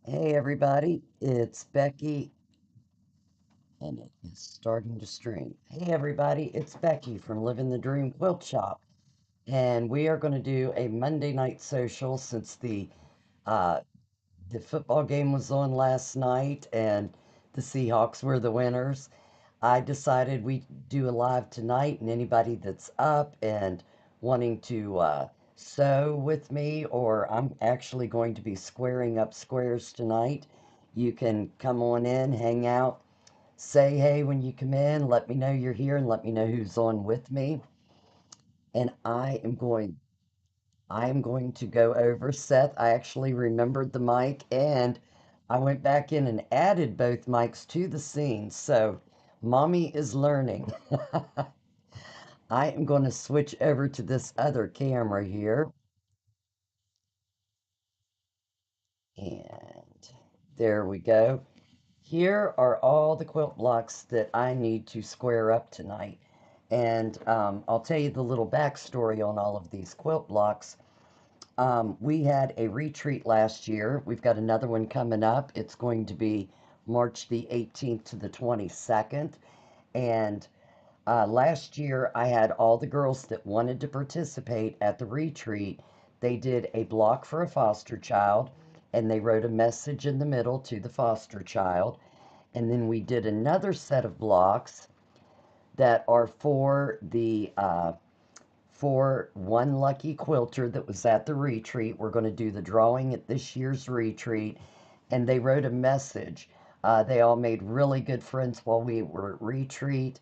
Hey everybody, it's Becky, and it is starting to stream. Hey everybody, it's Becky from Living the Dream Quilt Shop, and we are going to do a Monday night social since uh, the football game was on last night and the Seahawks were the winners. I decided we'd do a live tonight, and anybody that's up and wanting to sew with me, or I'm actually going to be squaring up squares tonight, you can come on in, hang out, say hey when you come in, let me know you're here, and let me know who's on with me. And I am going to go over Seth. I actually remembered the mic and I went back in and added both mics to the scene. So mommy is learning. I am going to switch over to this other camera here. And there we go. Here are all the quilt blocks that I need to square up tonight. And I'll tell you the little backstory on all of these quilt blocks. We had a retreat last year. We've got another one coming up. It's going to be March the 18th to the 22nd. And last year, I had all the girls that wanted to participate at the retreat. They did a block for a foster child, and they wrote a message in the middle to the foster child. And then we did another set of blocks that are for one lucky quilter that was at the retreat. We're going to do the drawing at this year's retreat, and they wrote a message. They all made really good friends while we were at retreat,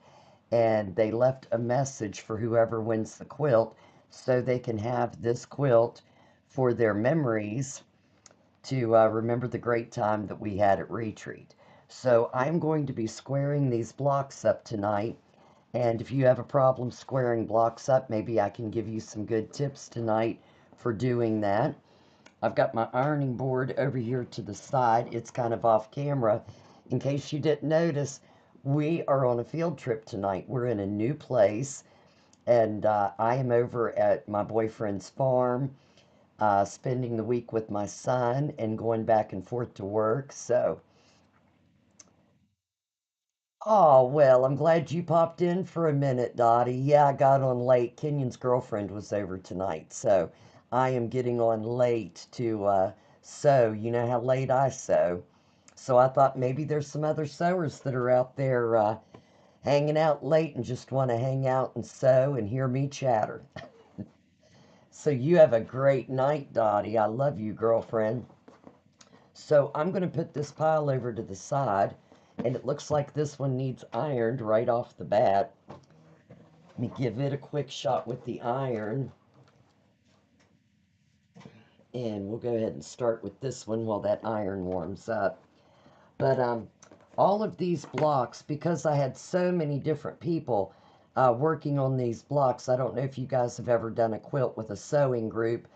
and they left a message for whoever wins the quilt so they can have this quilt for their memories to remember the great time that we had at retreat. So I'm going to be squaring these blocks up tonight, and if you have a problem squaring blocks up, maybe I can give you some good tips tonight for doing that. I've got my ironing board over here to the side. It's kind of off camera. In case you didn't notice, we are on a field trip tonight. We're in a new place, and I am over at my boyfriend's farm, spending the week with my son and going back and forth to work. So, oh, well, I'm glad you popped in for a minute, Dottie. Yeah, I got on late. Kenyon's girlfriend was over tonight, so I am getting on late to sew. You know how late I sew. So I thought maybe there's some other sewers that are out there hanging out late and just want to hang out and sew and hear me chatter. So you have a great night, Dottie. I love you, girlfriend. So I'm going to put this pile over to the side, and it looks like this one needs ironed right off the bat. Let me give it a quick shot with the iron, and we'll go ahead and start with this one while that iron warms up. But all of these blocks, because I had so many different people working on these blocks, I don't know if you guys have ever done a quilt with a sewing group,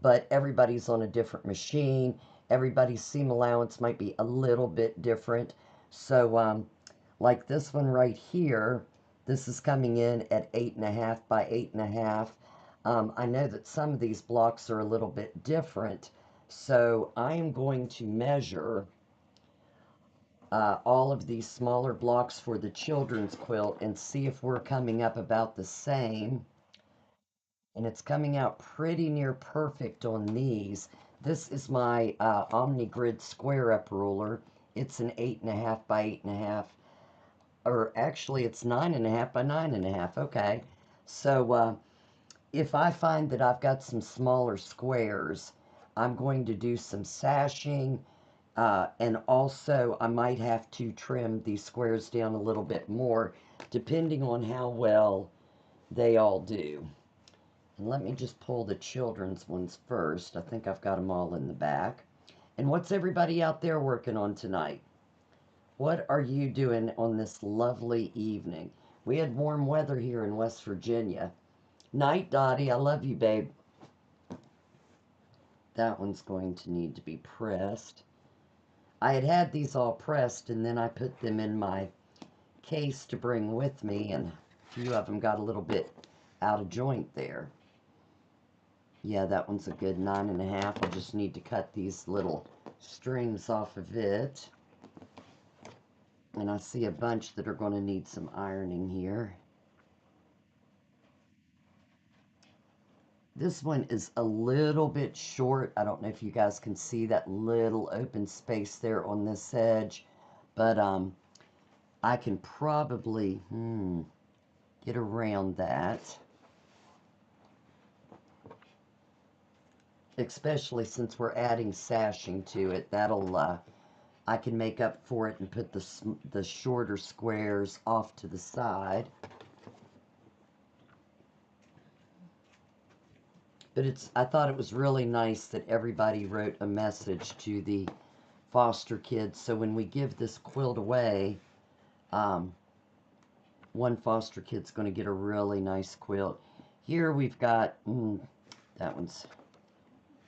but everybody's on a different machine. Everybody's seam allowance might be a little bit different. So, like this one right here, this is coming in at 8.5 by 8.5. I know that some of these blocks are a little bit different, so I am going to measure all of these smaller blocks for the children's quilt and see if we're coming up about the same. And it's coming out pretty near perfect on these. This is my OmniGrid square up ruler. It's an 8.5 by 8.5, or actually it's 9.5 by 9.5. Okay, so if I find that I've got some smaller squares, I'm going to do some sashing, and also I might have to trim these squares down a little bit more, depending on how well they all do. And let me just pull the children's ones first. I think I've got them all in the back. And what's everybody out there working on tonight? What are you doing on this lovely evening? We had warm weather here in West Virginia. Night, Dottie. I love you, babe. That one's going to need to be pressed. I had these all pressed, and then I put them in my case to bring with me, and a few of them got a little bit out of joint there. Yeah, that one's a good 9.5. I just need to cut these little strings off of it. And I see a bunch that are going to need some ironing here. This one is a little bit short. I don't know if you guys can see that little open space there on this edge, but I can probably get around that, especially since we're adding sashing to it. That'll I can make up for it and put the shorter squares off to the side. But I thought it was really nice that everybody wrote a message to the foster kids. So when we give this quilt away, um, one foster kid's going to get a really nice quilt. Here we've got, that one's,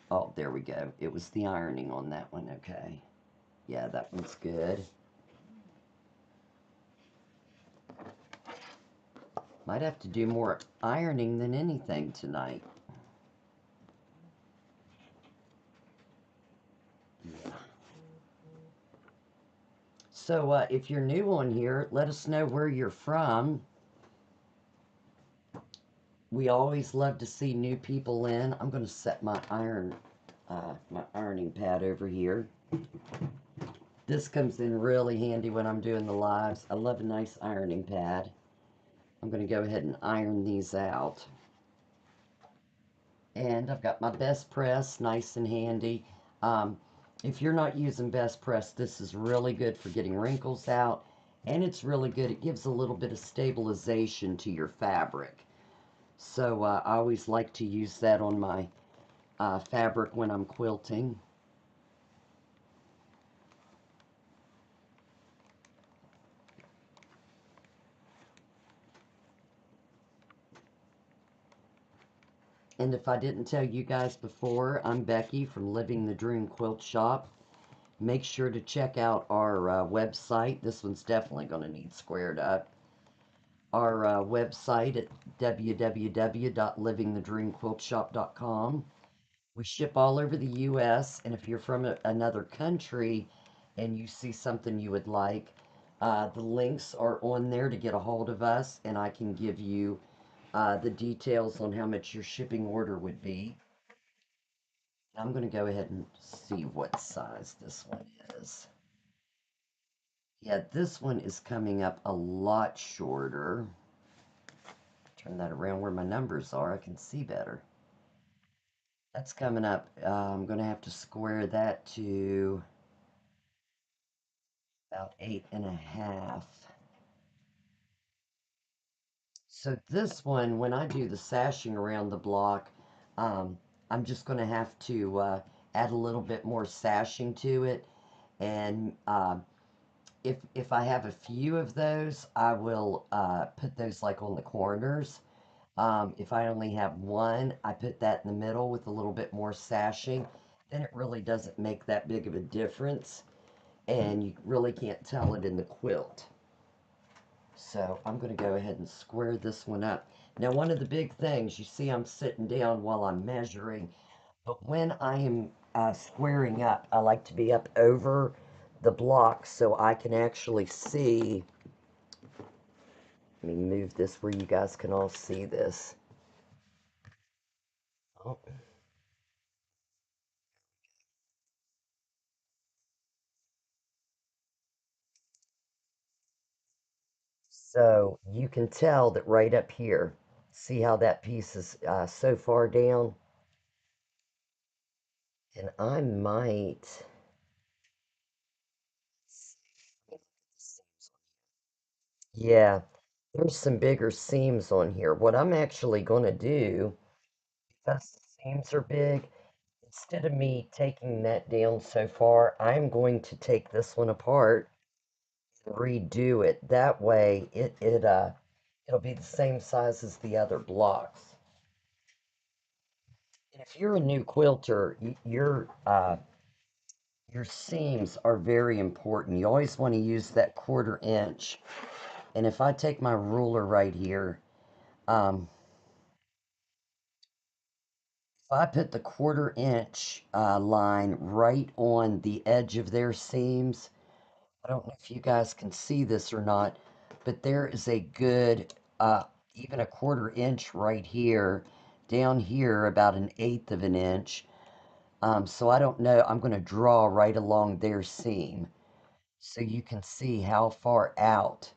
oh, there we go. It was the ironing on that one. Okay. Yeah, that one's good. Might have to do more ironing than anything tonight. Yeah. So if you're new on here, let us know where you're from. We always love to see new people in. I'm going to set my ironing pad over here. This comes in really handy when I'm doing the lives. I love a nice ironing pad. I'm going to go ahead and iron these out. And I've got my best press, nice and handy. If you're not using best press, this is really good for getting wrinkles out. And it's really good. It gives a little bit of stabilization to your fabric. So I always like to use that on my fabric when I'm quilting. And if I didn't tell you guys before, I'm Becky from Living the Dream Quilt Shop. Make sure to check out our website. This one's definitely going to need squared up. Our website at www.livingthedreamquiltshop.com. We ship all over the U.S., and if you're from another country and you see something you would like, the links are on there to get a hold of us, and I can give you the details on how much your shipping order would be. I'm going to go ahead and see what size this one is. Yeah, this one is coming up a lot shorter. Turn that around where my numbers are. I can see better. That's coming up. I'm going to have to square that to about 8.5. So this one, when I do the sashing around the block, I'm just going to have to add a little bit more sashing to it. And if I have a few of those, I will put those like on the corners. If I only have one, I put that in the middle with a little bit more sashing. Then it really doesn't make that big of a difference, and you really can't tell it in the quilt. So I'm going to go ahead and square this one up. Now, one of the big things, you see I'm sitting down while I'm measuring, but when I am squaring up, I like to be up over the block so I can actually see. Let me move this where you guys can all see this. Oh. So you can tell that right up here, see how that piece is so far down? And I might, yeah, there's some bigger seams on here. What I'm actually going to do, because the seams are big, instead of me taking that down so far, I'm going to take this one apart and redo it. That way it'll be the same size as the other blocks. And if you're a new quilter, your seams are very important. You always want to use that 1/4 inch. And if I take my ruler right here, if I put the 1/4 inch line right on the edge of their seams. I don't know if you guys can see this or not, but there is a good, even a 1/4 inch right here, down here about 1/8 of an inch. So I don't know, I'm going to draw right along their seam so you can see how far out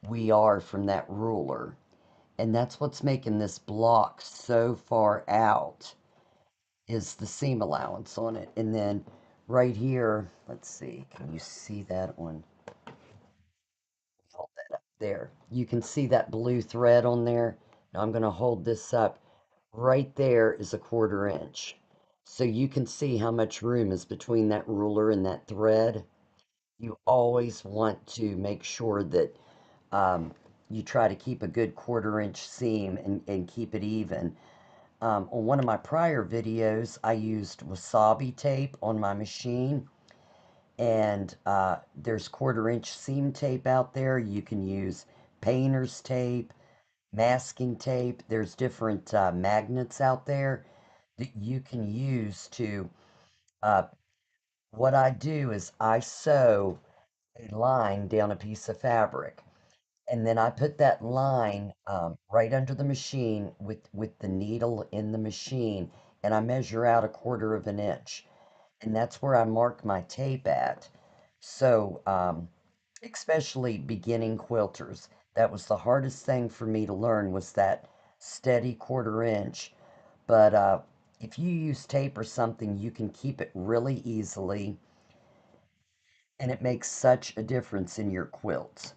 we are from that ruler. And that's what's making this block so far out is the seam allowance on it. And then right here, let's see, can you see that one? Hold that up there. You can see that blue thread on there. Now I'm going to hold this up. Right there is a 1/4 inch. So you can see how much room is between that ruler and that thread. You always want to make sure that um, you try to keep a good 1/4 inch seam and keep it even. On one of my prior videos, I used wasabi tape on my machine, and there's 1/4 inch seam tape out there. You can use painter's tape, masking tape. There's different magnets out there that you can use to. Uh, what I do is I sew a line down a piece of fabric, and then I put that line right under the machine with the needle in the machine, and I measure out a 1/4 of an inch, and that's where I mark my tape at. So, especially beginning quilters, that was the hardest thing for me to learn was that steady 1/4 inch. But if you use tape or something, you can keep it really easily, and it makes such a difference in your quilts.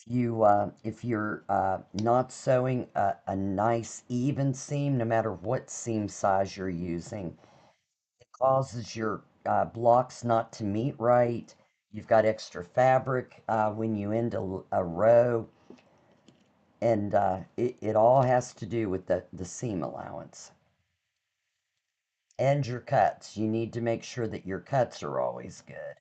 If you're not sewing a nice even seam, no matter what seam size you're using, it causes your blocks not to meet right. You've got extra fabric when you end a row, and it all has to do with the seam allowance. And your cuts. You need to make sure that your cuts are always good.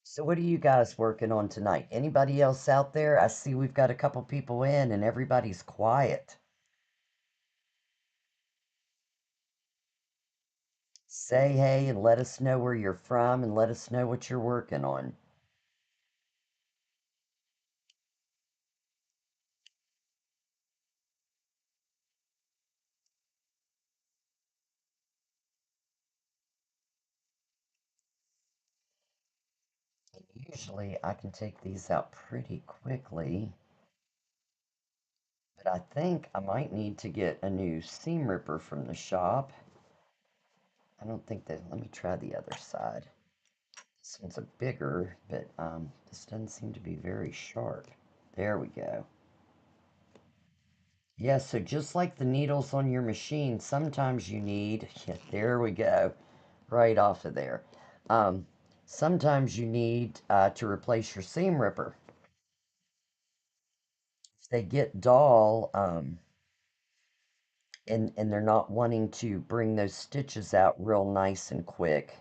So what are you guys working on tonight? Anybody else out there? I see we've got a couple people in and everybody's quiet. Say hey and let us know where you're from and let us know what you're working on. Usually I can take these out pretty quickly, but I think I might need to get a new seam ripper from the shop. I don't think that, let me try the other side. This one's a bigger, but this doesn't seem to be very sharp. There we go. Yeah, so just like the needles on your machine, sometimes you need, yeah, there we go, right off of there. Um, Sometimes you need to replace your seam ripper. If they get dull and they're not wanting to bring those stitches out real nice and quick,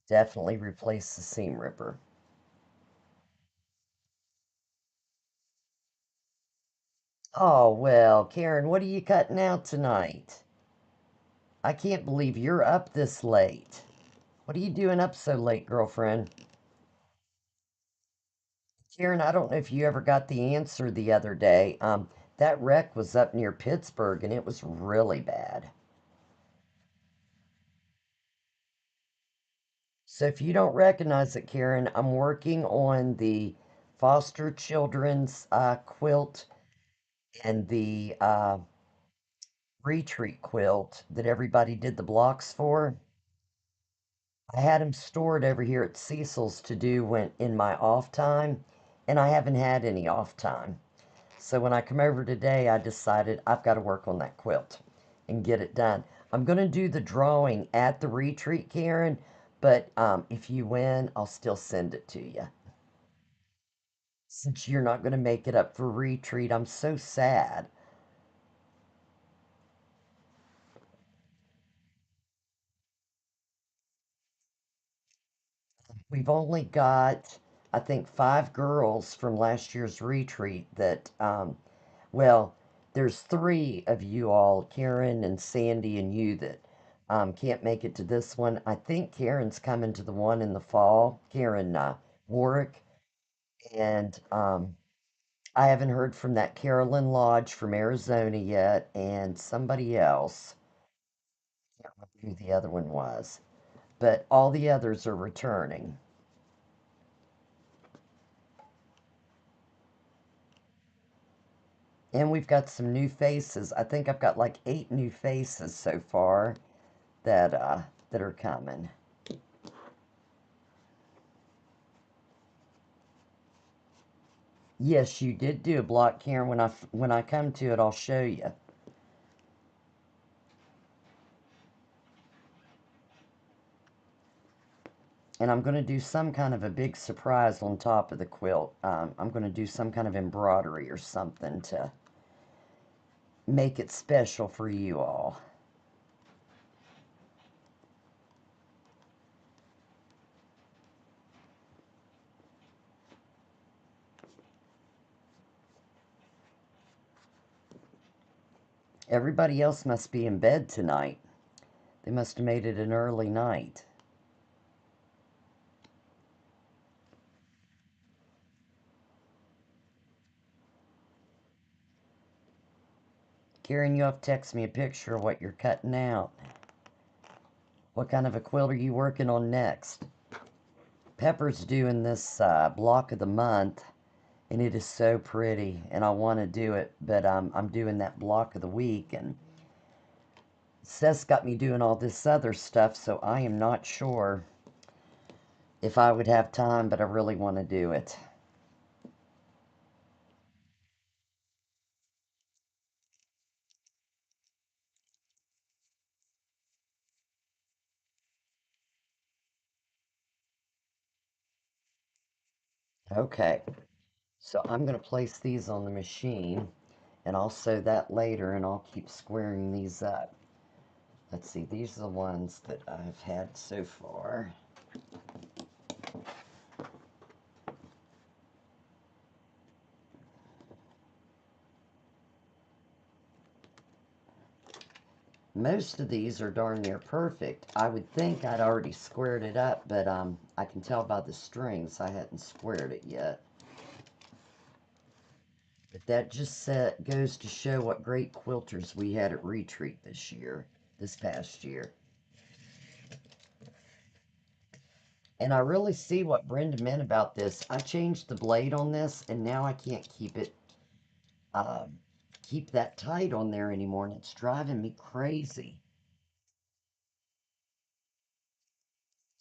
definitely replace the seam ripper. Oh, well, Karen, what are you cutting out tonight? I can't believe you're up this late. What are you doing up so late, girlfriend? Karen, I don't know if you ever got the answer the other day. That wreck was up near Pittsburgh and it was really bad. So if you don't recognize it, Karen, I'm working on the foster children's quilt and the retreat quilt that everybody did the blocks for. I had them stored over here at Cecil's to do when in my off time, and I haven't had any off time. So when I come over today, I decided I've got to work on that quilt and get it done. I'm going to do the drawing at the retreat, Karen, but if you win, I'll still send it to you. Since you're not going to make it up for retreat, I'm so sad. We've only got, I think, 5 girls from last year's retreat that, well, there's 3 of you all, Karen and Sandy and you, that can't make it to this one. I think Karen's coming to the one in the fall, Karen Warwick, and I haven't heard from that Carolyn Lodge from Arizona yet, and somebody else. I can't remember who the other one was, but all the others are returning. And we've got some new faces. I think I've got like 8 new faces so far that are coming. Yes, you did do a block, Karen. When I come to it, I'll show you. And I'm going to do some kind of a big surprise on top of the quilt. I'm going to do some kind of embroidery or something to make it special for you all. Everybody else must be in bed tonight. They must have made it an early night. Karen, you have to text me a picture of what you're cutting out. What kind of a quilt are you working on next? Pepper's doing this block of the month, and it is so pretty, and I want to do it, but I'm doing that block of the week, and Seth's got me doing all this other stuff, so I am not sure if I would have time, but I really want to do it. Okay, so I'm going to place these on the machine, and I'll sew that later, and I'll keep squaring these up. Let's see, these are the ones that I've had so far. Most of these are darn near perfect. I would think I'd already squared it up, but I can tell by the strings I hadn't squared it yet. But that just goes to show what great quilters we had at Retreat this past year. And I really see what Brenda meant about this. I changed the blade on this, and now I can't uh, keep that tight on there anymore, and it's driving me crazy.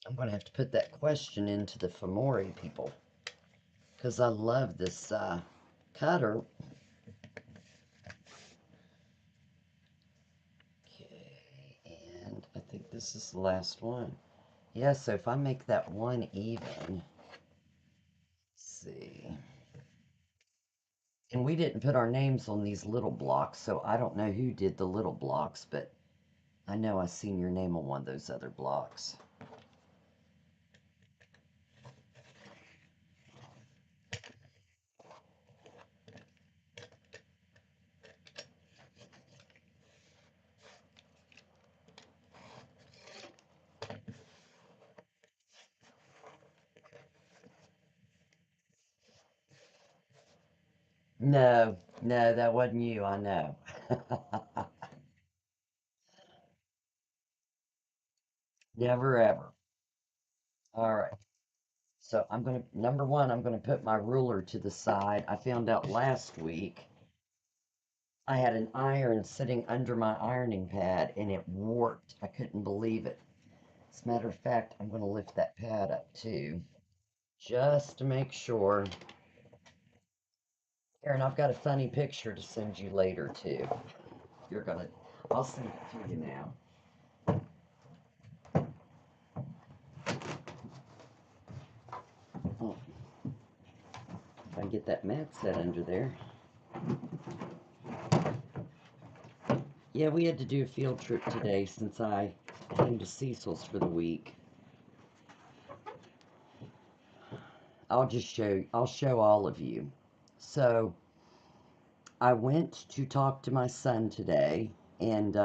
I'm going to have to put that question into the Fomori people, because I love this cutter. Okay, and I think this is the last one. Yeah, so if I make that one even, let's see. And we didn't put our names on these little blocks, so I don't know who did the little blocks, but I know I seen your name on one of those other blocks. No, no, that wasn't you, I know. Never ever. All right. So number one, I'm gonna put my ruler to the side. I found out last week I had an iron sitting under my ironing pad and it warped. I couldn't believe it. As a matter of fact, I'm gonna lift that pad up too, just to make sure. Aaron, I've got a funny picture to send you later too. You're gonna, I'll send it to you now. Oh, if I can get that mat set under there. Yeah, we had to do a field trip today since I came to Cecil's for the week. I'll show all of you. So I went to talk to my son today, and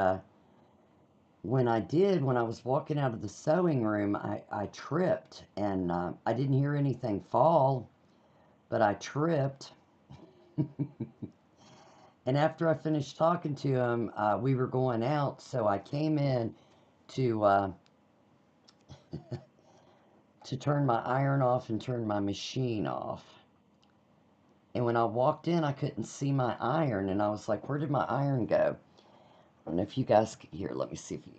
when I was walking out of the sewing room, I tripped, and I didn't hear anything fall, but I tripped. And after I finished talking to him, we were going out, so I came in to to turn my iron off and turn my machine off. And when I walked in, I couldn't see my iron, and I was like, "Where did my iron go?" I don't know if you guys could hear. Let me see if you.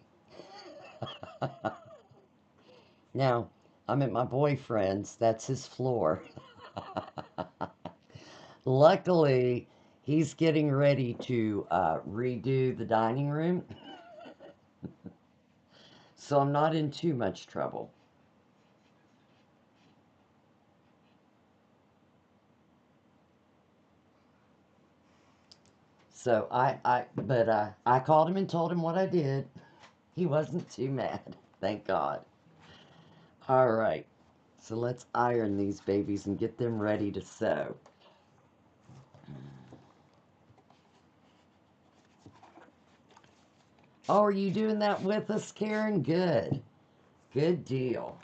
Now, I'm at my boyfriend's. That's his floor. Luckily, he's getting ready to redo the dining room, so I'm not in too much trouble. So I called him and told him what I did. He wasn't too mad, thank God. All right, so let's iron these babies and get them ready to sew. Oh, are you doing that with us, Karen? Good, good deal.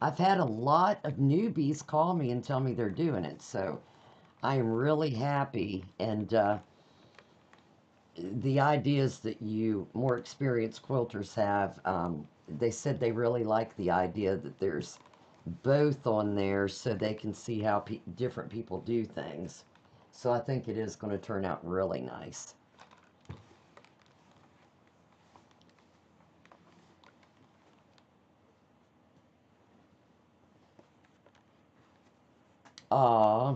I've had a lot of newbies call me and tell me they're doing it, so I am really happy. And the ideas that you more experienced quilters have, they said they really like the idea that there's both on there so they can see how different people do things. So I think it is going to turn out really nice. Aw,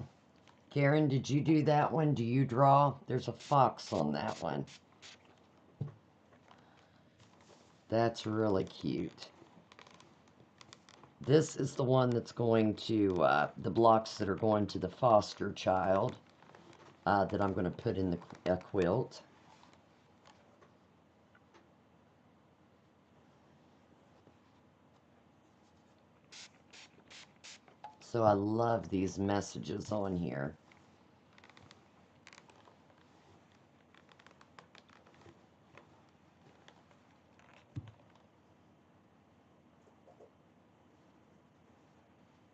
Karen, did you do that one? Do you draw? There's a fox on that one. That's really cute. This is the one that's going to, the blocks that are going to the foster child that I'm going to put in the quilt. So I love these messages on here.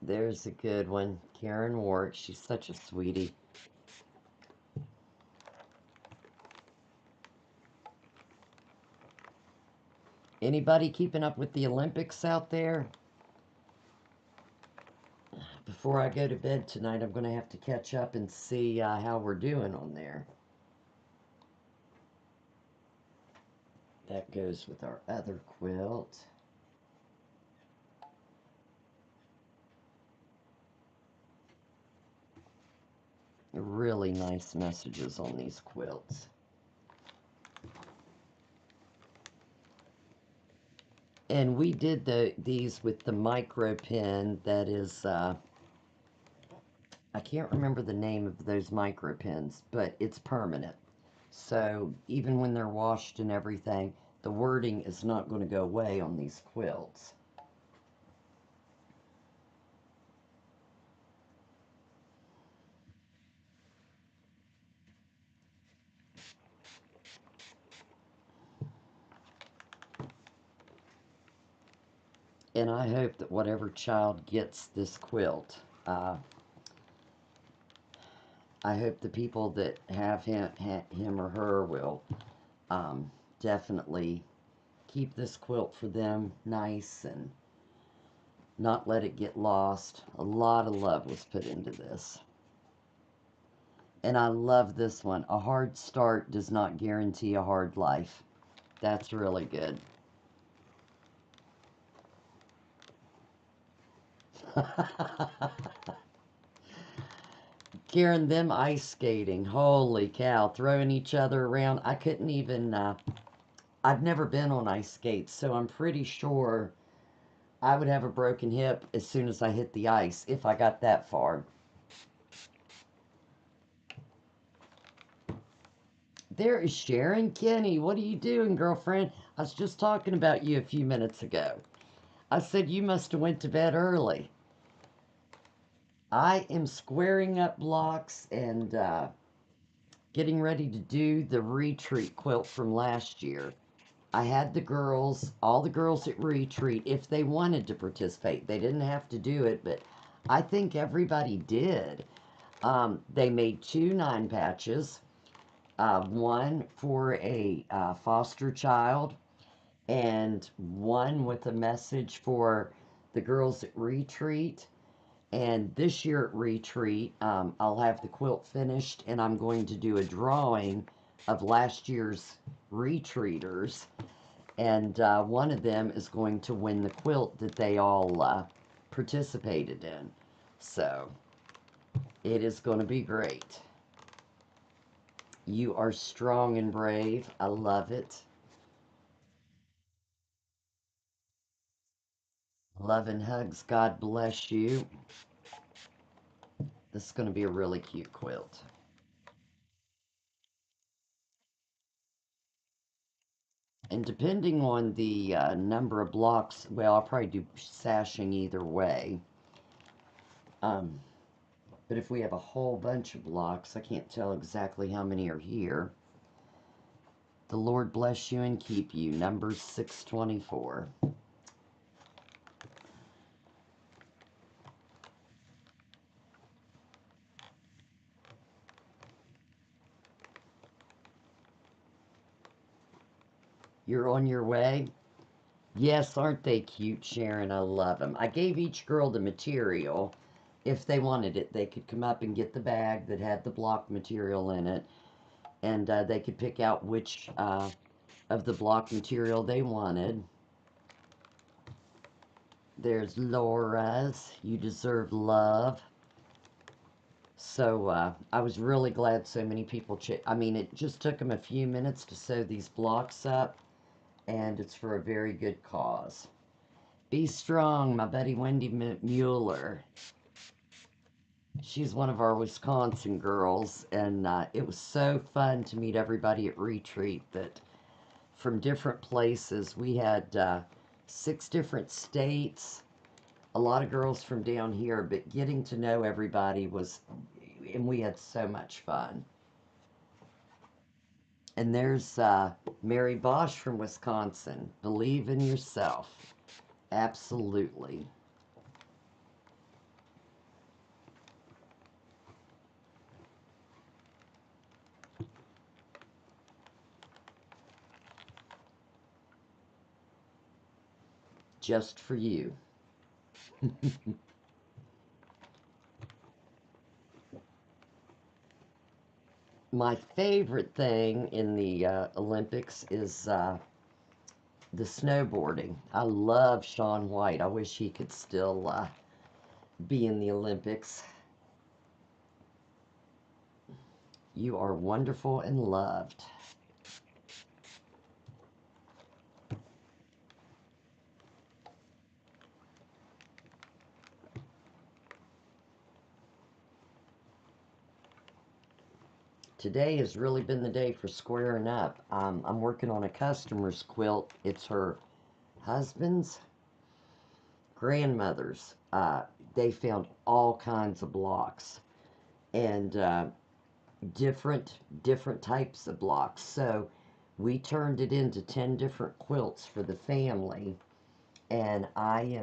There's a good one. Karen Wart, she's such a sweetie. Anybody keeping up with the Olympics out there? Before I go to bed tonight, I'm going to have to catch up and see how we're doing on there. That goes with our other quilt. Really nice messages on these quilts. And we did these with the micro pen that is, I can't remember the name of those micro pens, but it's permanent. So even when they're washed and everything, the wording is not going to go away on these quilts. And I hope that whatever child gets this quilt, I hope the people that have him or her will definitely keep this quilt for them nice and not let it get lost. A lot of love was put into this. And I love this one. A hard start does not guarantee a hard life. That's really good. Karen, them ice skating. Holy cow. Throwing each other around. I couldn't even, I've never been on ice skates, so I'm pretty sure I would have a broken hip as soon as I hit the ice if I got that far. There is Sharon Kenny. What are you doing, girlfriend? I was just talking about you a few minutes ago. I said you must have went to bed early. I am squaring up blocks and getting ready to do the retreat quilt from last year. I had the girls, all the girls at retreat, if they wanted to participate, they didn't have to do it, but I think everybody did. They made two 9 patches, one for a foster child, and one with a message for the girls at retreat. And this year at retreat, I'll have the quilt finished, and I'm going to do a drawing of last year's retreaters. And one of them is going to win the quilt that they all participated in. So it is going to be great. You are strong and brave. I love it. Love and hugs. God bless you. This is going to be a really cute quilt. And depending on the number of blocks, well, I'll probably do sashing either way. Um, but if we have a whole bunch of blocks, I can't tell exactly how many are here. The Lord bless you and keep you. Numbers 624. You're on your way? Yes, aren't they cute, Sharon? I love them. I gave each girl the material. If they wanted it, they could come up and get the bag that had the block material in it, and they could pick out which of the block material they wanted. There's Laura's. You deserve love. So I was really glad so many people. I mean, it just took them a few minutes to sew these blocks up, and it's for a very good cause. Be strong, my buddy Wendy Mueller. She's one of our Wisconsin girls, and it was so fun to meet everybody at retreat that from different places. We had 6 different states, a lot of girls from down here, but getting to know everybody was, and we had so much fun. And there's Mary Bosch from Wisconsin. Believe in yourself. Absolutely. Just for you. My favorite thing in the Olympics is the snowboarding. I love Shaun White. I wish he could still be in the Olympics. You are wonderful and loved. Today has really been the day for squaring up. I'm working on a customer's quilt. It's her husband's grandmother's. They found all kinds of blocks and different types of blocks. So we turned it into 10 different quilts for the family, and I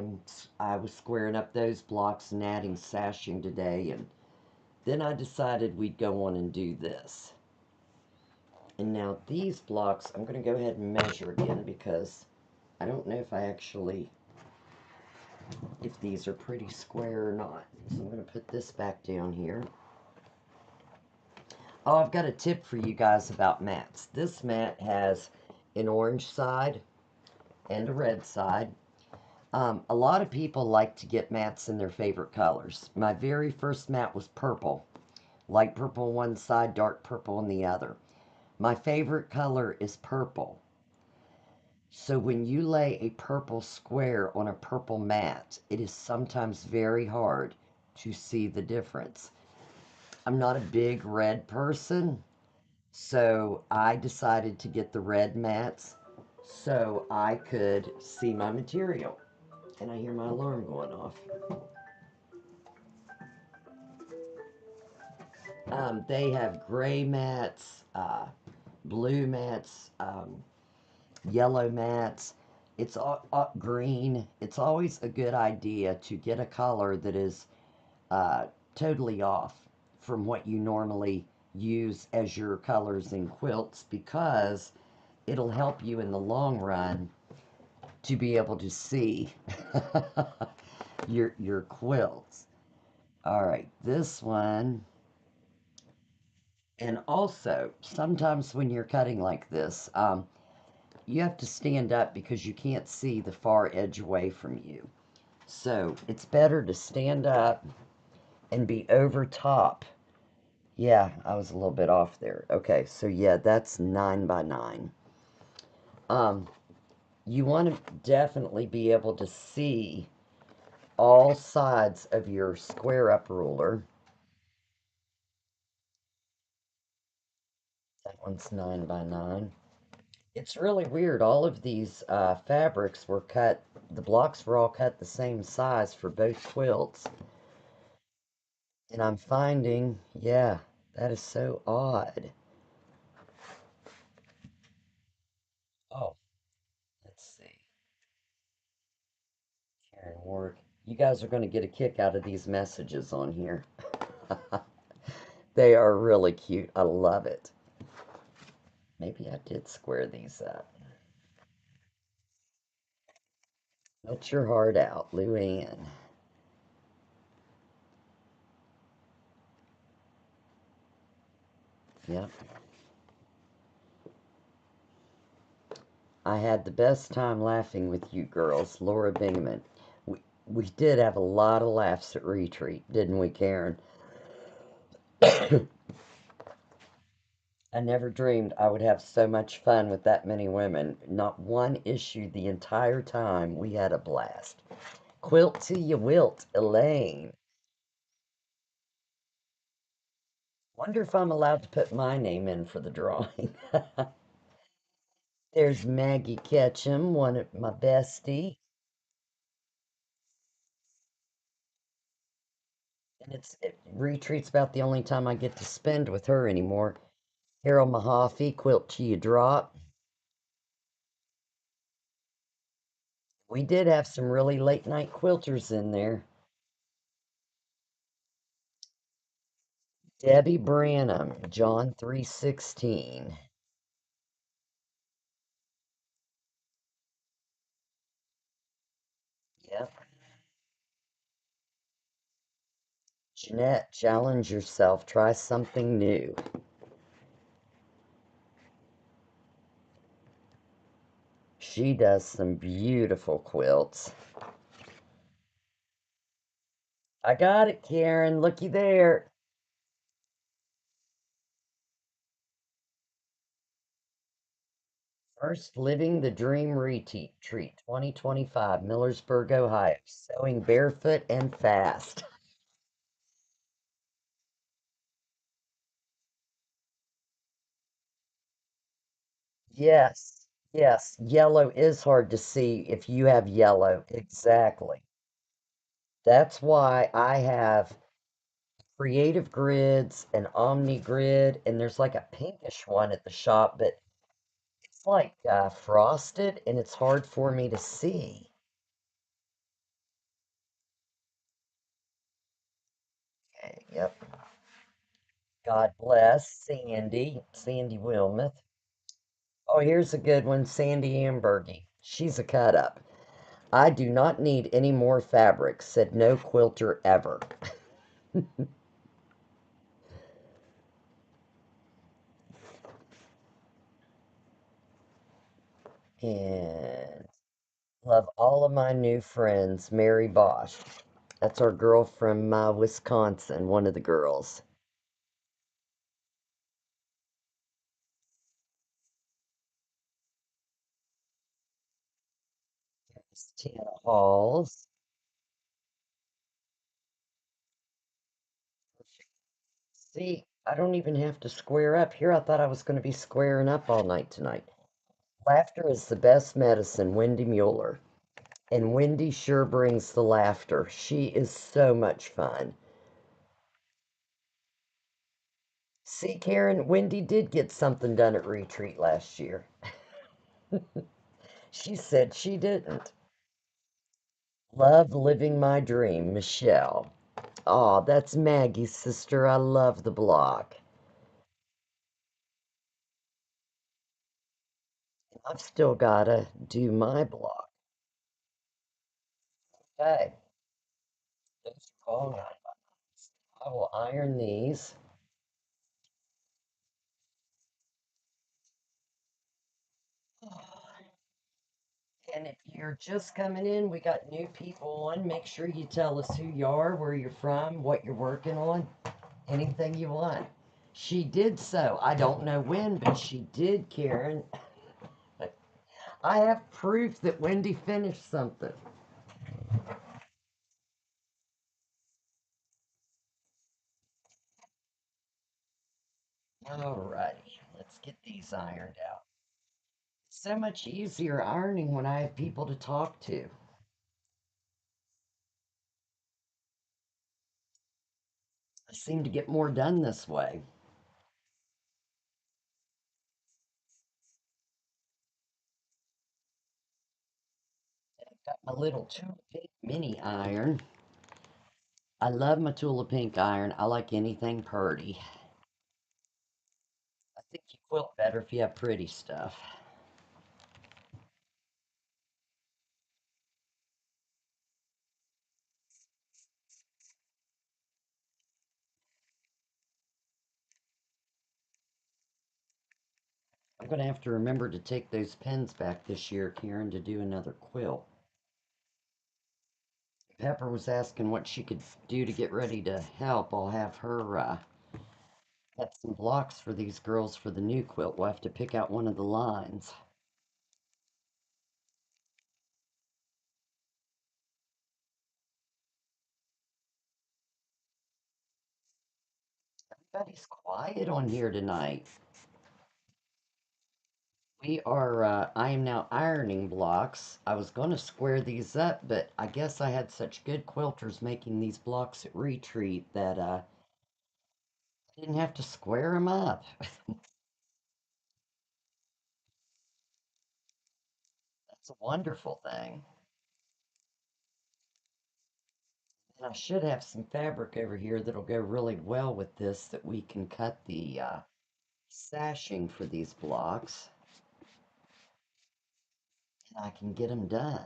was squaring up those blocks and adding sashing today, and then I decided we'd go on and do this. And now these blocks, I'm going to go ahead and measure again because I don't know if I actually, if these are pretty square or not. So I'm going to put this back down here. Oh, I've got a tip for you guys about mats. This mat has an orange side and a red side. A lot of people like to get mats in their favorite colors. My very first mat was purple. Light purple on one side, dark purple on the other. My favorite color is purple. So when you lay a purple square on a purple mat, it is sometimes very hard to see the difference. I'm not a big red person, so I decided to get the red mats so I could see my material. And I hear my alarm going off. They have gray mats, blue mats, yellow mats. It's all green. It's always a good idea to get a color that is totally off from what you normally use as your colors in quilts because it'll help you in the long run to be able to see your quilts. All right, this one. And also, sometimes when you're cutting like this, you have to stand up because you can't see the far edge away from you. So it's better to stand up and be over top. Yeah, I was a little bit off there. Okay, so yeah, that's 9 by 9. Um, you want to definitely be able to see all sides of your square up ruler. That one's 9 by 9. It's really weird. All of these fabrics were cut, the blocks were all cut the same size for both quilts. And I'm finding, yeah, that is so odd. Oh, let's see. Karen Ward. You guys are going to get a kick out of these messages on here. They are really cute. I love it. Maybe I did square these up. Let your heart out, Luann. Yep. I had the best time laughing with you girls, Laura Bingaman. We did have a lot of laughs at retreat, didn't we, Karen? I never dreamed I would have so much fun with that many women. Not one issue the entire time. We had a blast. Quilt till you wilt, Elaine. Wonder if I'm allowed to put my name in for the drawing. There's Maggie Ketchum, one of my bestie. And retreat's about the only time I get to spend with her anymore. Harold Mahaffey, Quilt till you drop. We did have some really late night quilters in there. Debbie Branham, John 3:16. Yep. Jeanette, challenge yourself. Try something new. She does some beautiful quilts. I got it, Karen. Looky there. First Living the Dream Retreat, 2025, Millersburg, Ohio. Sewing barefoot and fast. Yes, yes. Yellow is hard to see if you have yellow. Exactly. That's why I have creative grids and omni grid, and there's like a pinkish one at the shop, but it's like frosted and it's hard for me to see. Okay, yep. God bless Sandy Wilmoth. Oh, here's a good one, Sandy Ambergy. She's a cut up. I do not need any more fabric, said no quilter ever. And love all of my new friends, Mary Bosch. That's our girl from Wisconsin, one of the girls. There's Tana Halls. See, I don't even have to square up. Here, I thought I was going to be squaring up all night tonight. Laughter is the best medicine, Wendy Mueller. And Wendy sure brings the laughter. She is so much fun. See, Karen, Wendy did get something done at retreat last year. She said she didn't. Love living my dream, Michelle. Oh, that's Maggie's sister. I love the block. I've still gotta do my block. Okay, those are all nice. I will iron these. And if you're just coming in, we got new people on. Make sure you tell us who you are, where you're from, what you're working on, anything you want. She did so. I don't know when, but she did, Karen. I have proof that Wendy finished something. Alrighty, let's get these ironed out. So much easier ironing when I have people to talk to. I seem to get more done this way. Got my little Tula Pink mini iron. I love my Tula Pink iron. I like anything purdy. I think you quilt better if you have pretty stuff. I'm going to have to remember to take those pens back this year, Karen, to do another quilt. Pepper was asking what she could do to get ready to help. I'll have her cut some blocks for these girls for the new quilt. We'll have to pick out one of the lines. Everybody's quiet on here tonight. I am now ironing blocks. I was going to square these up, but I guess I had such good quilters making these blocks at retreat that I didn't have to square them up. That's a wonderful thing. And I should have some fabric over here that'll go really well with this that we can cut the sashing for these blocks. And I can get them done.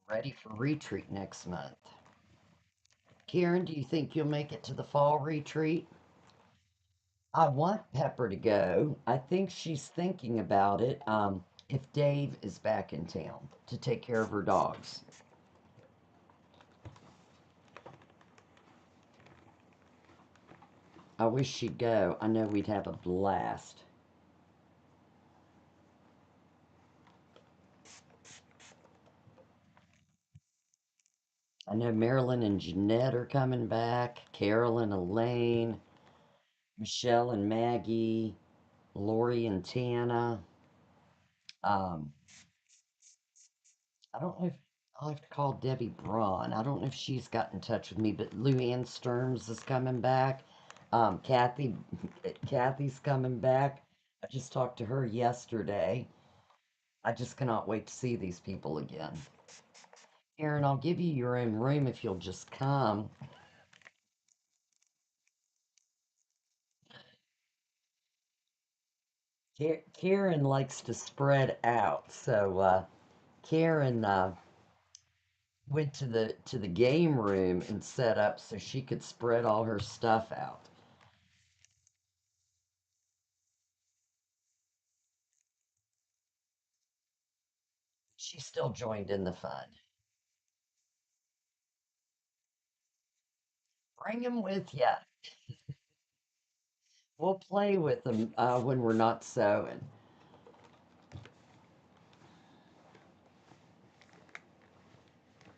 Ready for retreat next month. Karen, do you think you'll make it to the fall retreat? I want Pepper to go. I think she's thinking about it. If Dave is back in town to take care of her dogs. I wish she'd go. I know we'd have a blast. I know Marilyn and Jeanette are coming back. Carol and Elaine, Michelle and Maggie, Lori and Tana. Um, I don't know if I'll have to call Debbie Braun. I don't know if she's got in touch with me, but Lou Ann Stearns is coming back. Kathy, Kathy's coming back. I just talked to her yesterday. I just cannot wait to see these people again. Aaron, I'll give you your own room if you'll just come. Karen likes to spread out, so Karen went to the game room and set up so she could spread all her stuff out. She still joined in the fun. Bring him with you. We'll play with them when we're not sewing.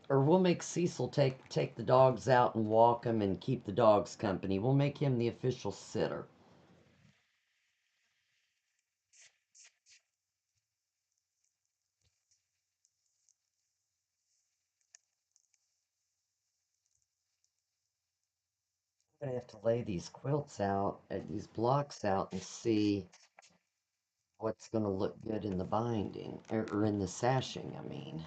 Or we'll make Cecil take the dogs out and walk them and keep the dogs company. We'll make him the official sitter. gonna have to lay these quilts out, these blocks out, and see what's gonna look good in the binding, or in the sashing, I mean.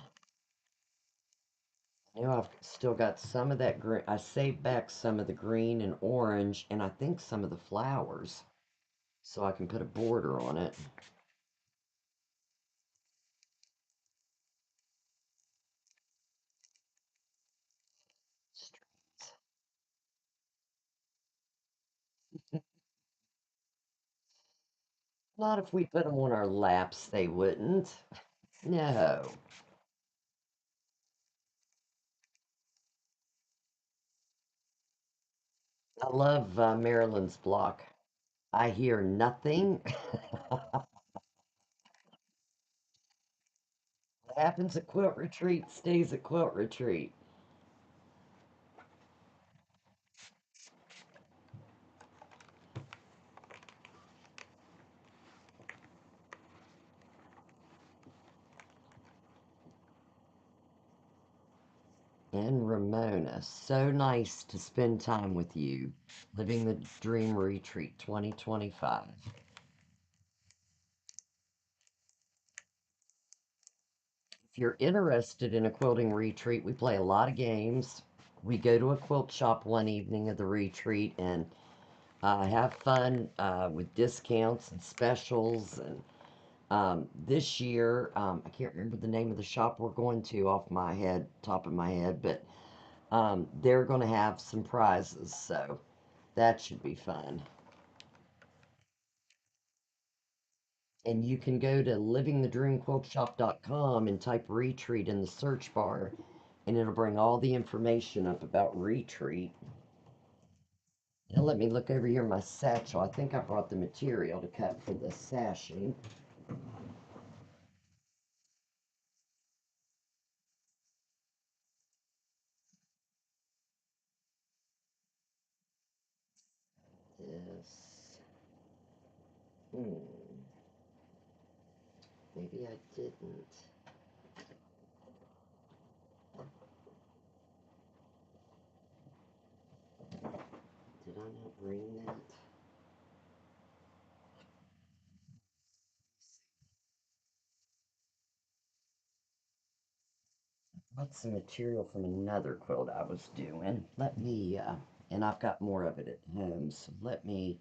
You know, I've still got some of that green. I saved back some of the green and orange, and I think some of the flowers, so I can put a border on it. Not if we put them on our laps, they wouldn't. No. I love Marilyn's block. I hear nothing. What happens at quilt retreat stays at quilt retreat. And Ramona, so nice to spend time with you. Living the Dream Retreat 2025. If you're interested in a quilting retreat, we play a lot of games. We go to a quilt shop one evening of the retreat and have fun with discounts and specials. And this year, I can't remember the name of the shop we're going to off my head, top of my head, but they're going to have some prizes, so that should be fun. And you can go to livingthedreamquiltshop.com and type retreat in the search bar, and it'll bring all the information up about retreat. Now let me look over here in my satchel. I think I brought the material to cut for the sashing. This. Maybe I didn't. Did I not bring that? What's some material from another quilt I was doing? Let me, and I've got more of it at home, so let me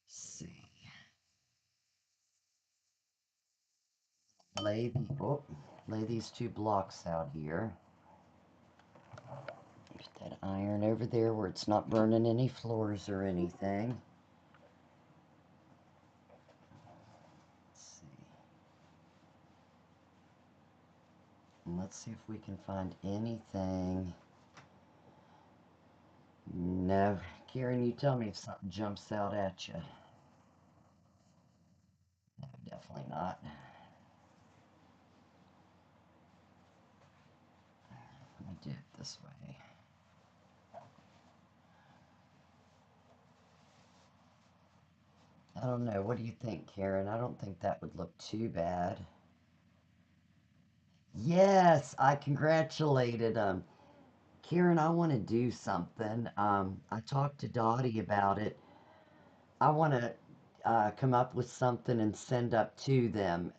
see. Lay the, oh, lay these two blocks out here. Put that iron over there where it's not burning any floors or anything. Let's see. And let's see if we can find anything. No. Karen, you tell me if something jumps out at you. No, definitely not. Let me do it this way. I don't know. What do you think, Karen? I don't think that would look too bad. Yes, I congratulated Karen, I want to do something. I talked to Dottie about it. I want to come up with something and send up to them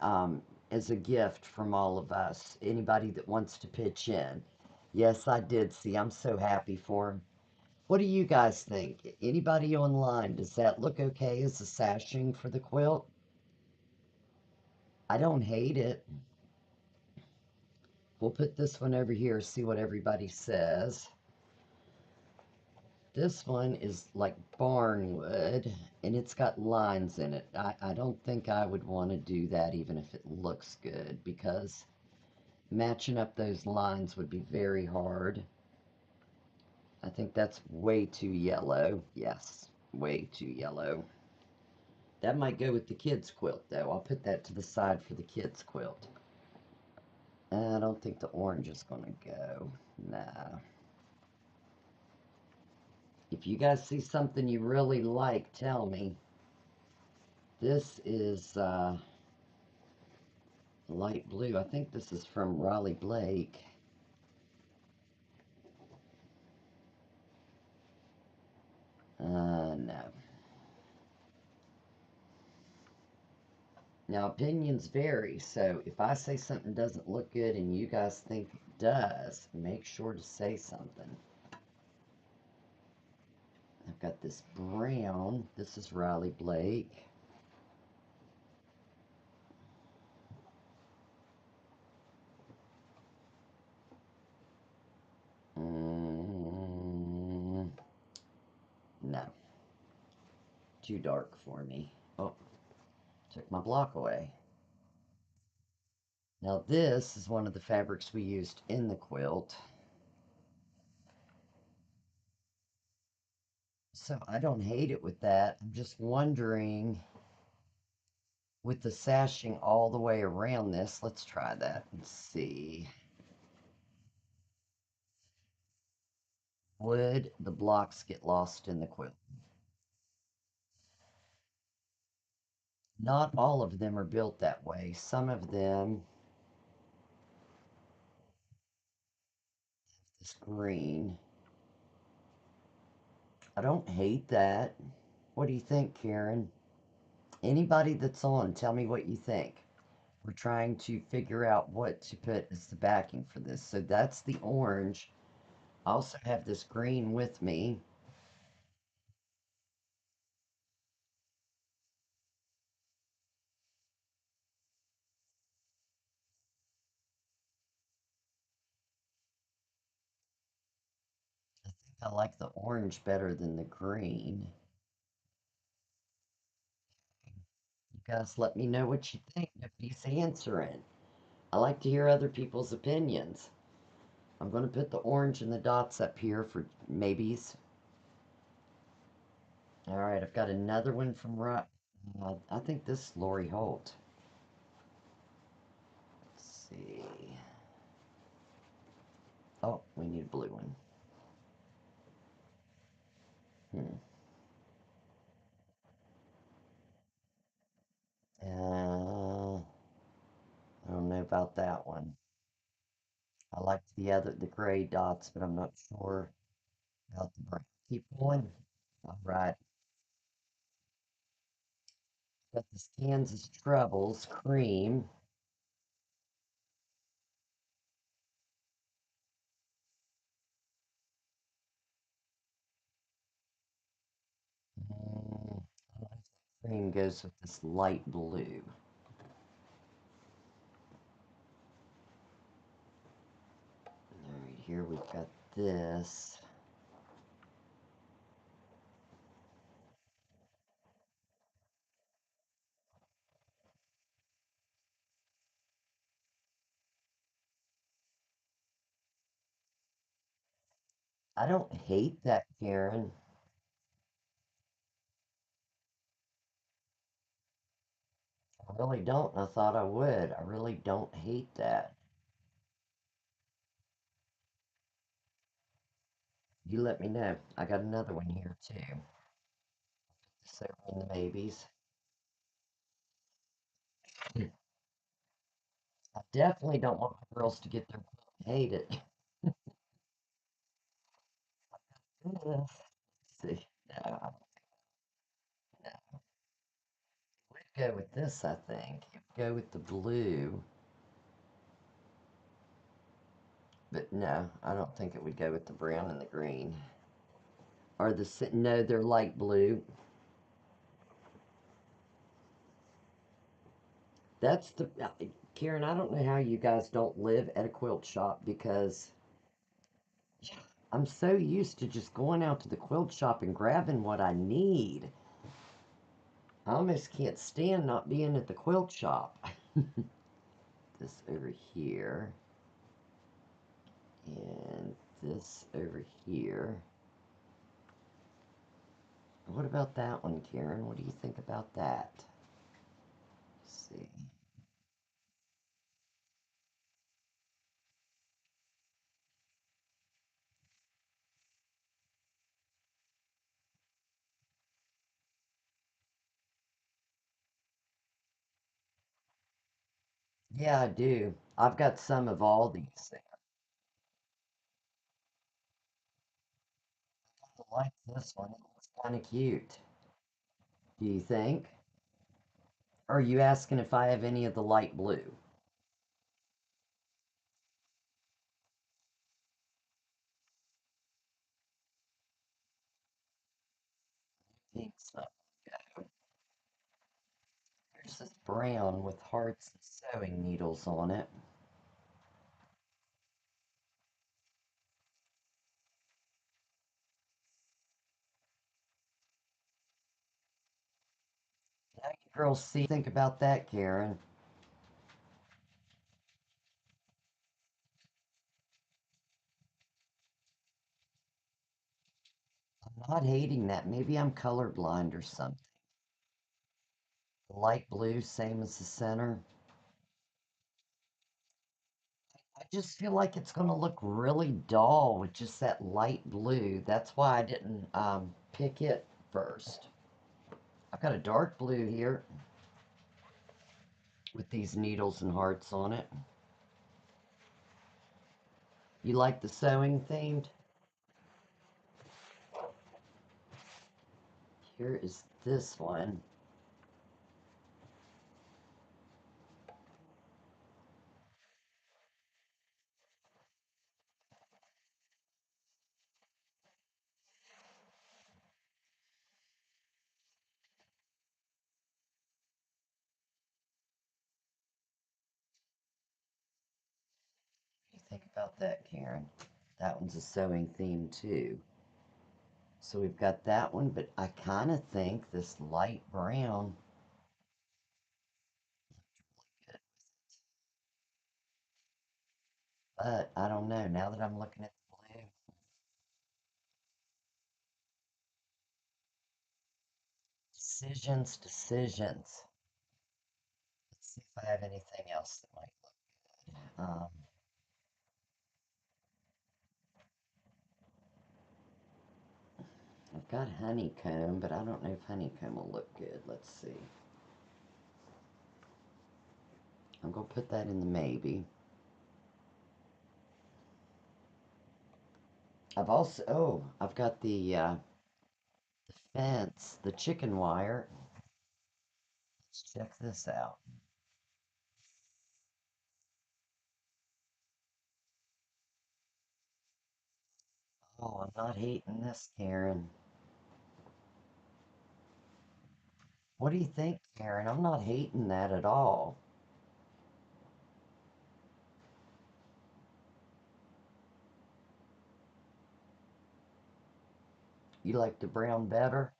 as a gift from all of us. Anybody that wants to pitch in. Yes, I did see. I'm so happy for him. What do you guys think? Anybody online? Does that look okay as a sashing for the quilt? I don't hate it. We'll put this one over here, see what everybody says. This one is like barnwood, and it's got lines in it. I don't think I would want to do that even if it looks good, because matching up those lines would be very hard. I think that's way too yellow. Yes, way too yellow. That might go with the kids' quilt, though. I'll put that to the side for the kids' quilt. I don't think the orange is going to go. Nah. If you guys see something you really like, tell me. This is light blue. I think this is from Raleigh Blake. No. Now, opinions vary, so if I say something doesn't look good and you guys think it does, make sure to say something. I've got this brown. This is Riley Blake. Mm, no, too dark for me. Oh, took my block away. Now this is one of the fabrics we used in the quilt. So I don't hate it with that. I'm just wondering, with the sashing all the way around this, let's try that and see. Would the blocks get lost in the quilt? Not all of them are built that way. Some of them, this green, I don't hate that. What do you think, Karen? Anybody that's on, tell me what you think. We're trying to figure out what to put as the backing for this. So that's the orange. I also have this green with me. I like the orange better than the green. You guys let me know what you think. Nobody's answering. I like to hear other people's opinions. I'm going to put the orange and the dots up here for maybes. All right, I've got another one from I think this is Lori Holt. Let's see. Oh, we need a blue one. Hmm. I don't know about that one. I like the gray dots, but I'm not sure about the brown. Keep going. All right. Got this Kansas Troubles cream. I like the cream goes with this light blue. All right, here we've got this. I don't hate that, Karen. I really don't. I thought I would. I really don't hate that. You let me know. I got another one here too. So in the maybes. I definitely don't want the girls to get their hate it. Let's see. No, no. We'd go with this, I think. Go with the blue. But no, I don't think it would go with the brown and the green. Or no, they're light blue. That's Karen, I don't know how you guys don't live at a quilt shop because I'm so used to just going out to the quilt shop and grabbing what I need. I almost can't stand not being at the quilt shop. This over here and this over here. What about that one, Karen? What do you think about that? Let's see. Yeah, I do. I've got some of all these things. I like this one. Kind of cute. Do you think? Or are you asking if I have any of the light blue? Think so. Here's this brown with hearts and sewing needles on it. Now you girls see, think about that, Karen. I'm not hating that. Maybe I'm colorblind or something. Light blue, same as the center. I just feel like it's going to look really dull with just that light blue. That's why I didn't pick it first. I've got a dark blue here with these needles and hearts on it. You like the sewing themed? Here is this one. What do you think about that, Karen? That one's a sewing theme too. So we've got that one, but I kind of think this light brown, good, but I don't know. Now that I'm looking at the blue, decisions, decisions. Let's see if I have anything else that might look. I've got honeycomb, but I don't know if honeycomb will look good. Let's see. I'm gonna put that in the maybe. I've got the fence, the chicken wire. Let's check this out. Oh, I'm not hating this, Karen. What do you think, Karen? I'm not hating that at all. You like the brown better?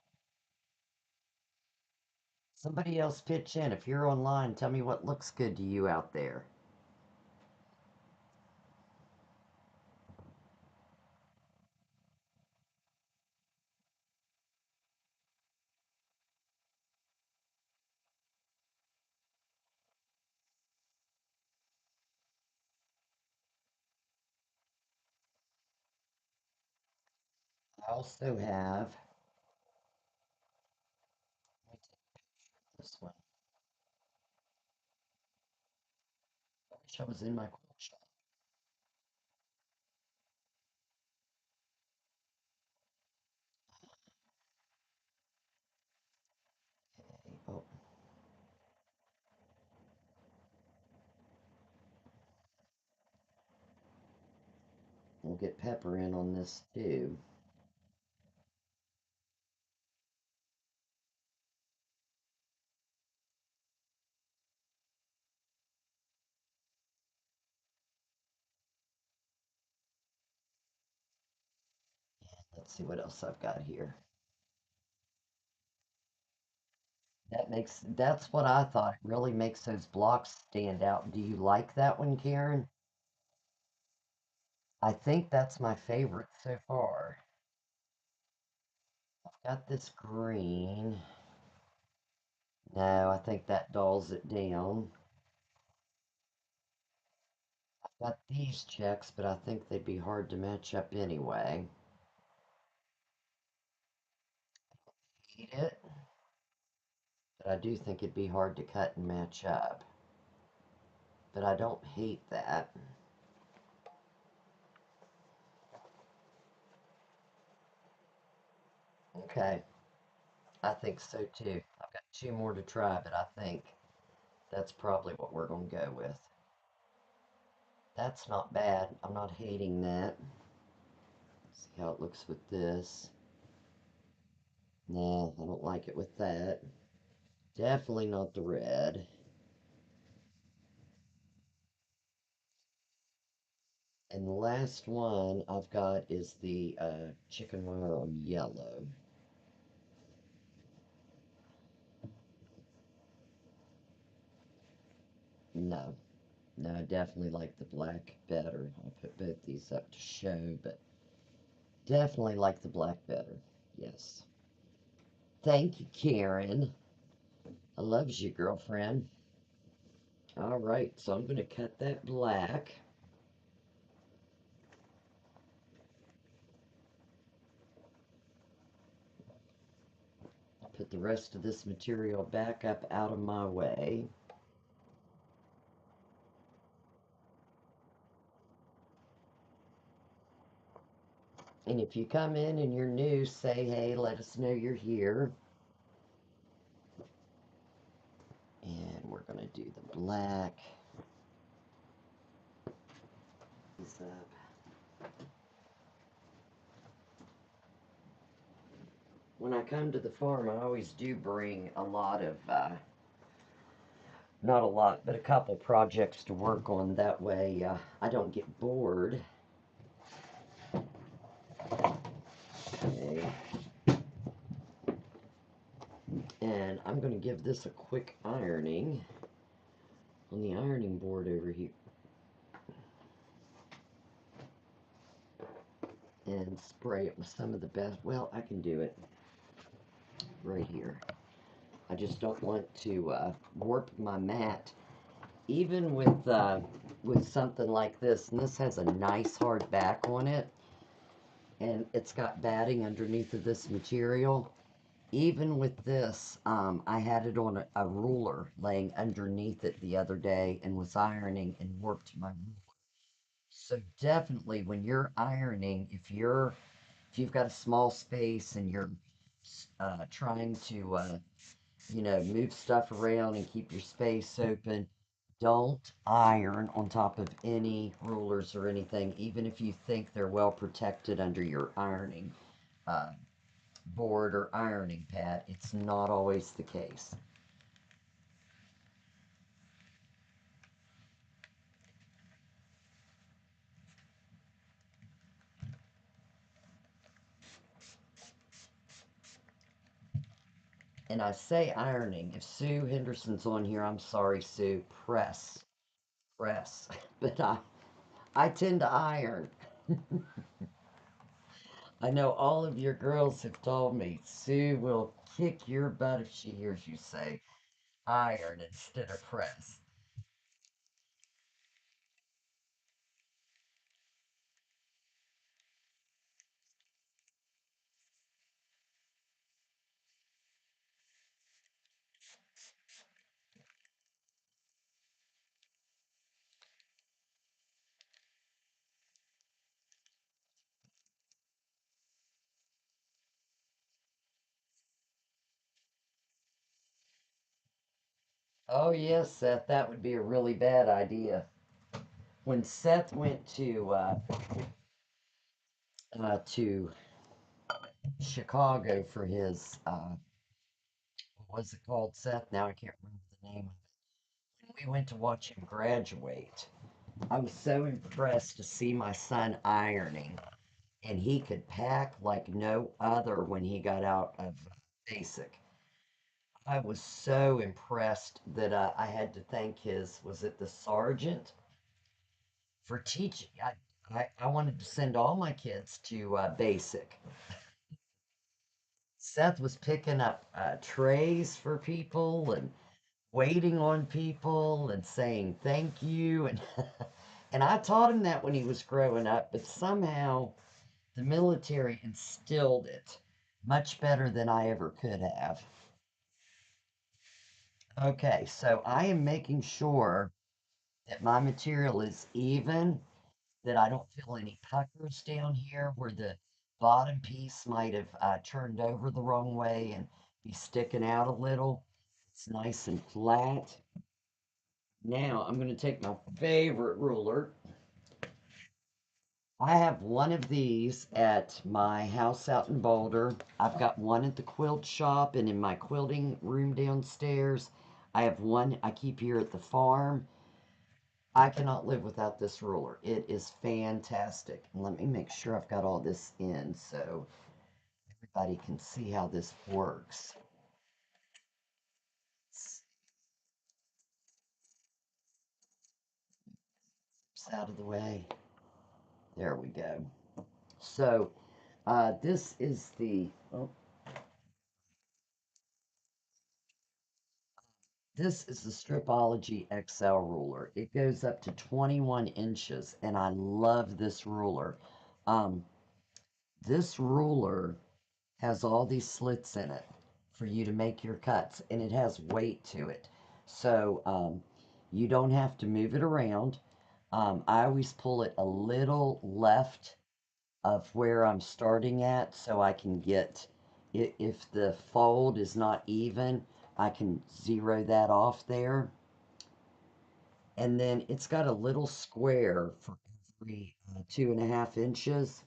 Somebody else pitch in. If you're online, tell me what looks good to you out there. I also have, let me take this one. I wish I was in my quilt shop. Okay. Oh, we'll get pepper in on this too. Let's see what else I've got here. That's what I thought. It really makes those blocks stand out. Do you like that one, Karen? I think that's my favorite so far. I've got this green. No, I think that dulls it down. I've got these checks, but I think they'd be hard to match up anyway. Hate it, but I do think it'd be hard to cut and match up. But I don't hate that. Okay, I think so too. I've got two more to try, but I think that's probably what we're going to go with. That's not bad. I'm not hating that. See how it looks with this. No, I don't like it with that. Definitely not the red. And the last one I've got is the chicken wire on yellow. No, no, I definitely like the black better. I'll put both these up to show, but definitely like the black better. Yes. Thank you, Karen. I loves you, girlfriend. All right, so I'm going to cut that black. Put the rest of this material back up out of my way. And if you come in and you're new, say hey, let us know you're here. And we're going to do the black. These up. When I come to the farm, I always do bring a lot of, not a lot, but a couple projects to work on. That way I don't get bored. Okay. And I'm going to give this a quick ironing on the ironing board over here. And spray it with some of the best. Well, I can do it right here. I just don't want to warp my mat. Even with something like this, and this has a nice hard back on it, and it's got batting underneath of this material. Even with this, I had it on a ruler laying underneath it the other day and was ironing and warped my ruler. So definitely when you're ironing, if you've got a small space and you're trying to move stuff around and keep your space open, don't iron on top of any rulers or anything, even if you think they're well protected under your ironing uh, board or ironing pad. It's not always the case. And I say ironing. If Sue Henderson's on here, I'm sorry, Sue. Press. But I tend to iron. I know all of your girls have told me Sue will kick your butt if she hears you say iron instead of press. Oh yes, Seth, that would be a really bad idea. When Seth went to Chicago for his what was it called, Seth? Now I can't remember the name. When we went to watch him graduate, I was so impressed to see my son ironing, and he could pack like no other when he got out of basic. I was so impressed that I had to thank was it the sergeant for teaching. I wanted to send all my kids to basic. Seth was picking up trays for people and waiting on people and saying thank you and I taught him that when he was growing up, but somehow the military instilled it much better than I ever could have. Okay, so I am making sure that my material is even, that I don't feel any puckers down here where bottom piece might have turned over the wrong way and be sticking out a little. It's nice and flat. Now I'm going to take my favorite ruler. I have one of these at my house out in Boulder. I've got one at the quilt shop and in my quilting room downstairs. I have one I keep here at the farm. I cannot live without this ruler. It is fantastic. And let me make sure I've got all this in so everybody can see how this works. It's out of the way. There we go. So this is the this is the Stripology XL ruler. It goes up to 21 inches, and I love this ruler. Um, this ruler has all these slits in it for you to make your cuts, and it has weight to it. So you don't have to move it around. I always pull it a little left of where I'm starting at so I can get, if the fold is not even, I can zero that off there. And then it's got a little square for every 2.5 inches.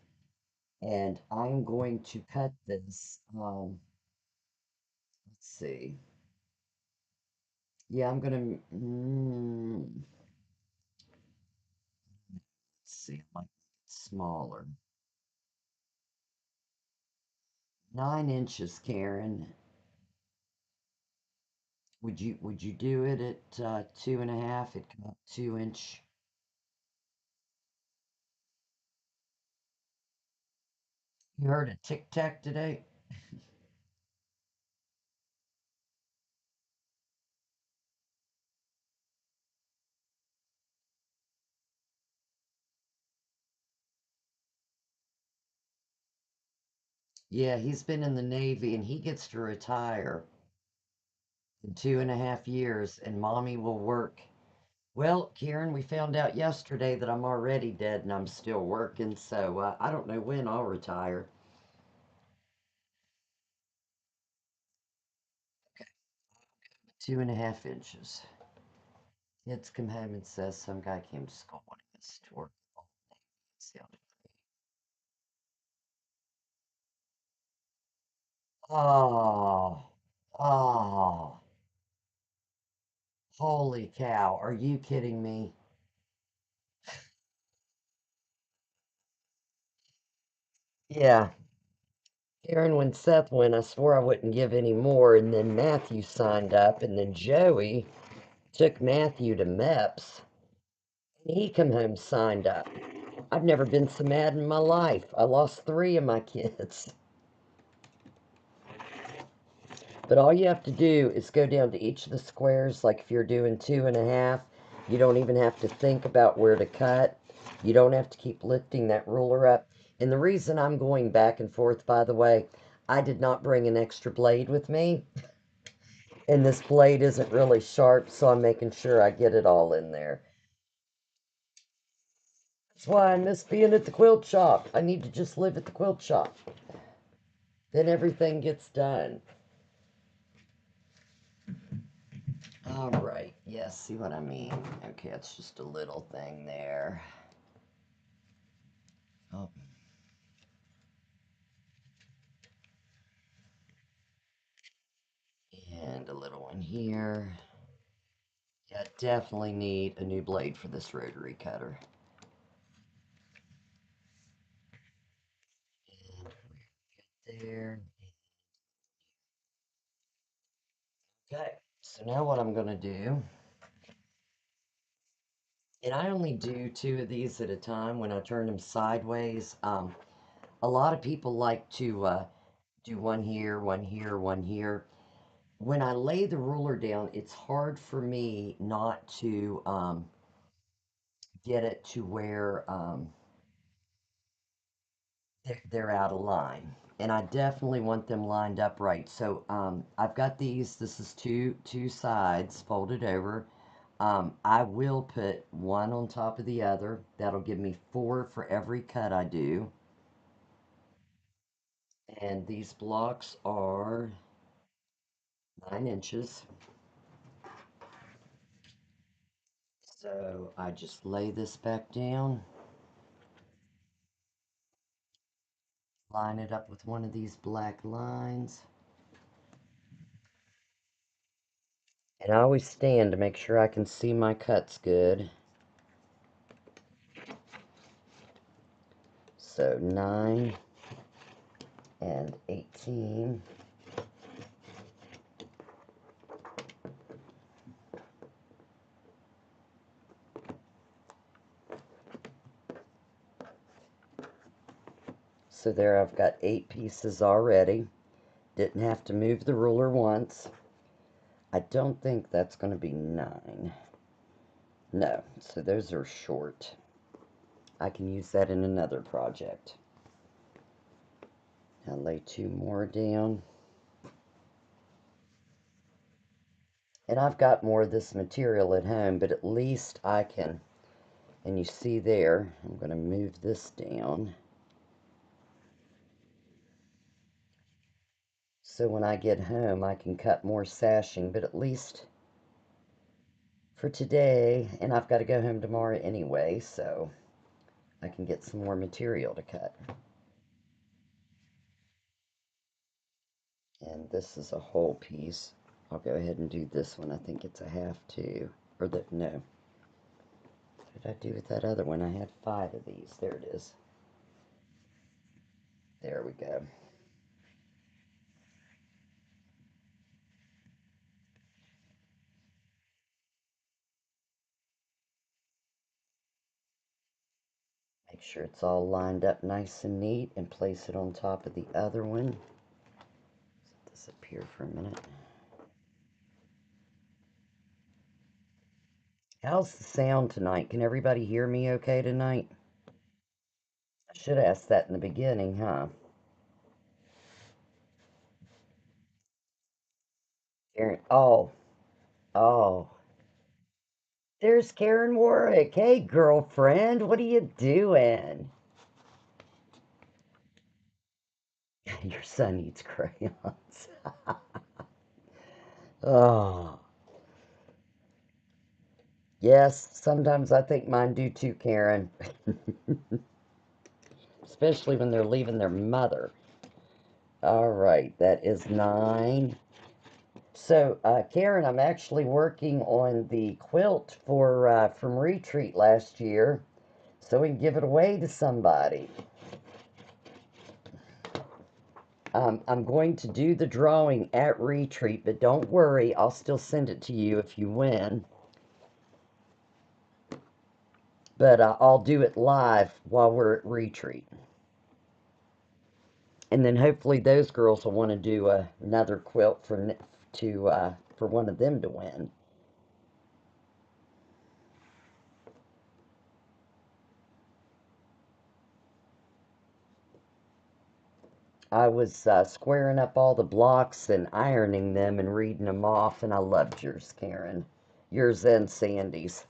And I'm going to cut this, let's see. Yeah, I'm gonna, let's see, I might make it smaller. 9 inches, Karen. Would you do it at 2.5? It'd come up 2 inch. You heard a tic tac today? Yeah, he's been in the Navy and he gets to retire in 2.5 years, and mommy will work. Well, Karen, we found out yesterday that I'm already dead and I'm still working, so I don't know when I'll retire. 2.5 inches. Kids come home and says some guy came to school wanting us to work. Oh, oh, holy cow. Are you kidding me? Yeah. Karen, when Seth went, I swore I wouldn't give any more, and then Matthew signed up, and then Joey took Matthew to MEPS, and he come home signed up. I've never been so mad in my life. I lost three of my kids. But all you have to do is go down to each of the squares, like if you're doing 2.5, you don't even have to think about where to cut. You don't have to keep lifting that ruler up. And the reason I'm going back and forth, by the way, I did not bring an extra blade with me. And this blade isn't really sharp, so I'm making sure I get it all in there. That's why I miss being at the quilt shop. I need to just live at the quilt shop. Then everything gets done. All right. Yes, see what I mean? Okay, it's just a little thing there. Oh, and a little one here. Yeah, definitely need a new blade for this rotary cutter. And there. Okay, so now what I'm gonna do, and I only do two of these at a time when I turn them sideways. A lot of people like to do one here, one here, one here. When I lay the ruler down, it's hard for me not to get it to where they're out of line. And I definitely want them lined up right. So I've got these. This is two sides folded over. I will put one on top of the other. That'll give me four for every cut I do. And these blocks are 9 inches. So I just lay this back down, line it up with one of these black lines. And I always stand to make sure I can see my cuts good. So 9 and 18. So there I've got 8 pieces already. Didn't have to move the ruler once. I don't think that's going to be 9. No, so those are short. I can use that in another project. Now lay 2 more down. And I've got more of this material at home, but at least I can, and you see there, I'm going to move this down. So when I get home, I can cut more sashing, but at least for today, and I've got to go home tomorrow anyway, so I can get some more material to cut. And this is a whole piece. I'll go ahead and do this one. I think it's a half too. Or no. What did I do with that other one? I had 5 of these. There it is. There we go. Make sure it's all lined up nice and neat and place it on top of the other one. Set this up here for a minute. How's the sound tonight? Can everybody hear me okay tonight? I should have asked that in the beginning, huh? Karen, oh, there's Karen Warwick. Hey, girlfriend, what are you doing? Your son eats crayons. Oh, yes, sometimes I think mine do too, Karen. Especially when they're leaving their mother. All right, that is 9. So, Karen, I'm actually working on the quilt for from Retreat last year, so we can give it away to somebody. I'm going to do the drawing at Retreat, but don't worry, I'll still send it to you if you win. But I'll do it live while we're at Retreat. And then hopefully those girls will want to do another quilt for one of them to win. I was squaring up all the blocks and ironing them and reading them off, and I loved yours, Karen. Yours and Sandy's.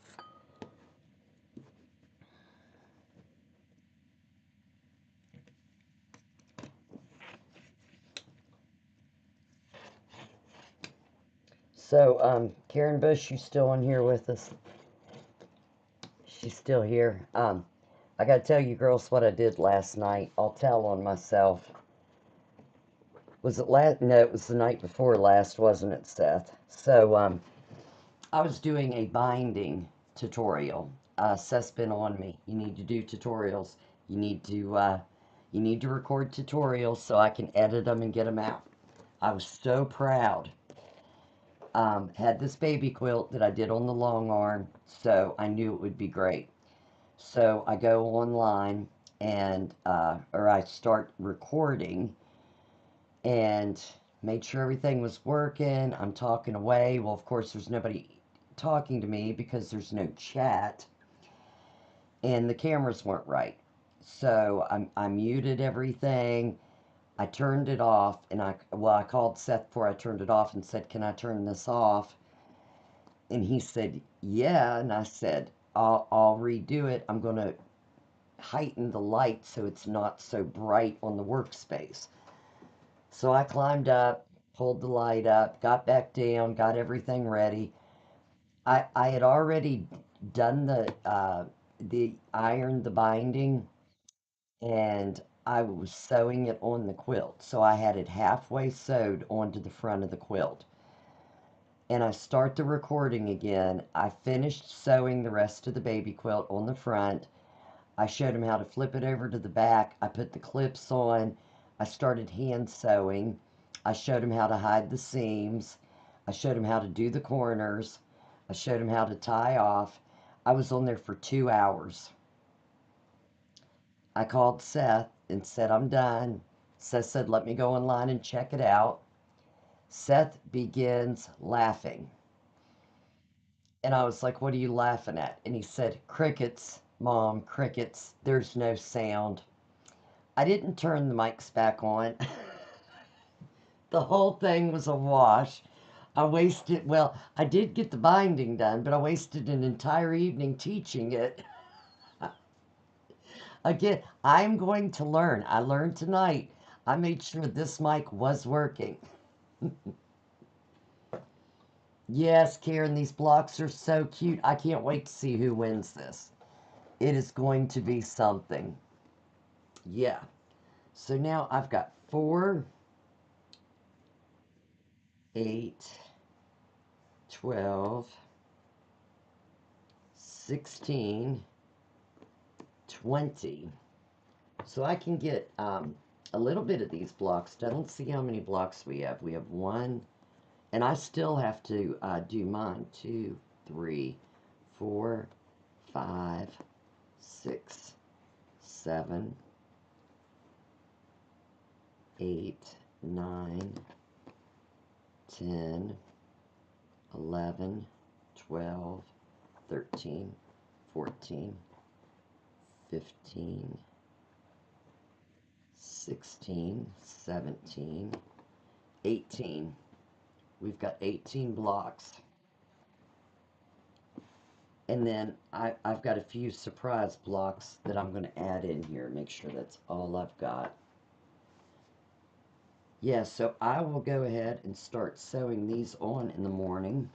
So, Karen Bush, you still on here with us? She's still here. I gotta tell you girls what I did last night. I'll tell on myself. Was it last? No, it was the night before last, wasn't it, Seth? So, I was doing a binding tutorial. Seth's been on me. You need to do tutorials. You need to, you need to record tutorials so I can edit them and get them out. I was so proud. Had this baby quilt that I did on the long arm, so I knew it would be great. So I go online and, or I start recording and made sure everything was working. I'm talking away. Well, of course, there's nobody talking to me because there's no chat and the cameras weren't right. So I muted everything. I turned it off and I called Seth before I turned it off and said, "Can I turn this off?" And he said, "Yeah." And I said, I'll redo it. I'm going to heighten the light so it's not so bright on the workspace. So I climbed up, pulled the light up, got back down, got everything ready. I had already done the iron, the binding, and I was sewing it on the quilt. So I had it halfway sewed onto the front of the quilt. And I start the recording again. I finished sewing the rest of the baby quilt on the front. I showed him how to flip it over to the back. I put the clips on. I started hand sewing. I showed him how to hide the seams. I showed him how to do the corners. I showed him how to tie off. I was on there for 2 hours. I called Seth and said, I'm done. Seth said, let me go online and check it out. Seth begins laughing. And I was like, what are you laughing at? And he said, crickets, Mom, crickets. There's no sound. I didn't turn the mics back on. The whole thing was a wash. I wasted, well, I did get the binding done, but I wasted an entire evening teaching it. Again, I'm going to learn. I learned tonight. I made sure this mic was working. Yes, Karen, these blocks are so cute. I can't wait to see who wins this. It is going to be something. Yeah. So now I've got 4, 8, 12, 16, 20. So I can get a little bit of these blocks. I don't see how many blocks we have. We have 1, and I still have to do mine. 2, 3, 4, 5, 6, 7, 8, 9, 10, 11, 12, 13, 14, 15, 16, 17, 18. We've got 18 blocks. And then I've got a few surprise blocks that I'm going to add in here. Make sure that's all I've got. Yeah, so I will go ahead and start sewing these on in the morning.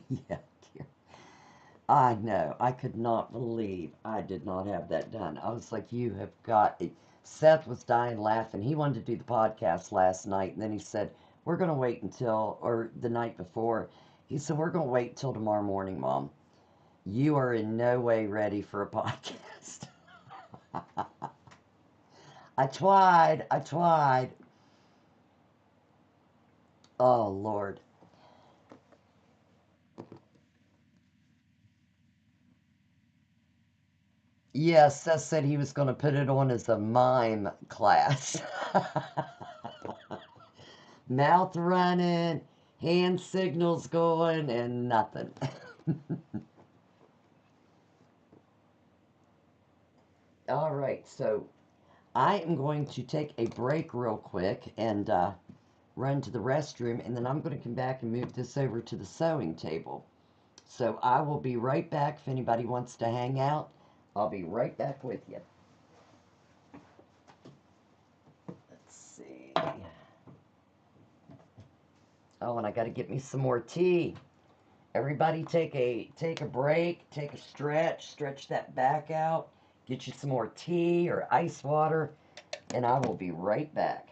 Yeah, I know. I could not believe I did not have that done. I was like, you have got it. Seth was dying laughing. He wanted to do the podcast last night, and then he said, we're going to wait until, or the night before, he said, we're going to wait till tomorrow morning, Mom. You are in no way ready for a podcast. I tried. I tried. Oh, Lord. Yes, Seth said he was going to put it on as a mime class. Mouth running, hand signals going, and nothing. All right, so I am going to take a break real quick and run to the restroom, and then I'm going to come back and move this over to the sewing table. So I will be right back. If anybody wants to hang out, I'll be right back with you. Let's see. Oh, and I got to get me some more tea. Everybody take a break, take a stretch that back out, get you some more tea or ice water, and I will be right back.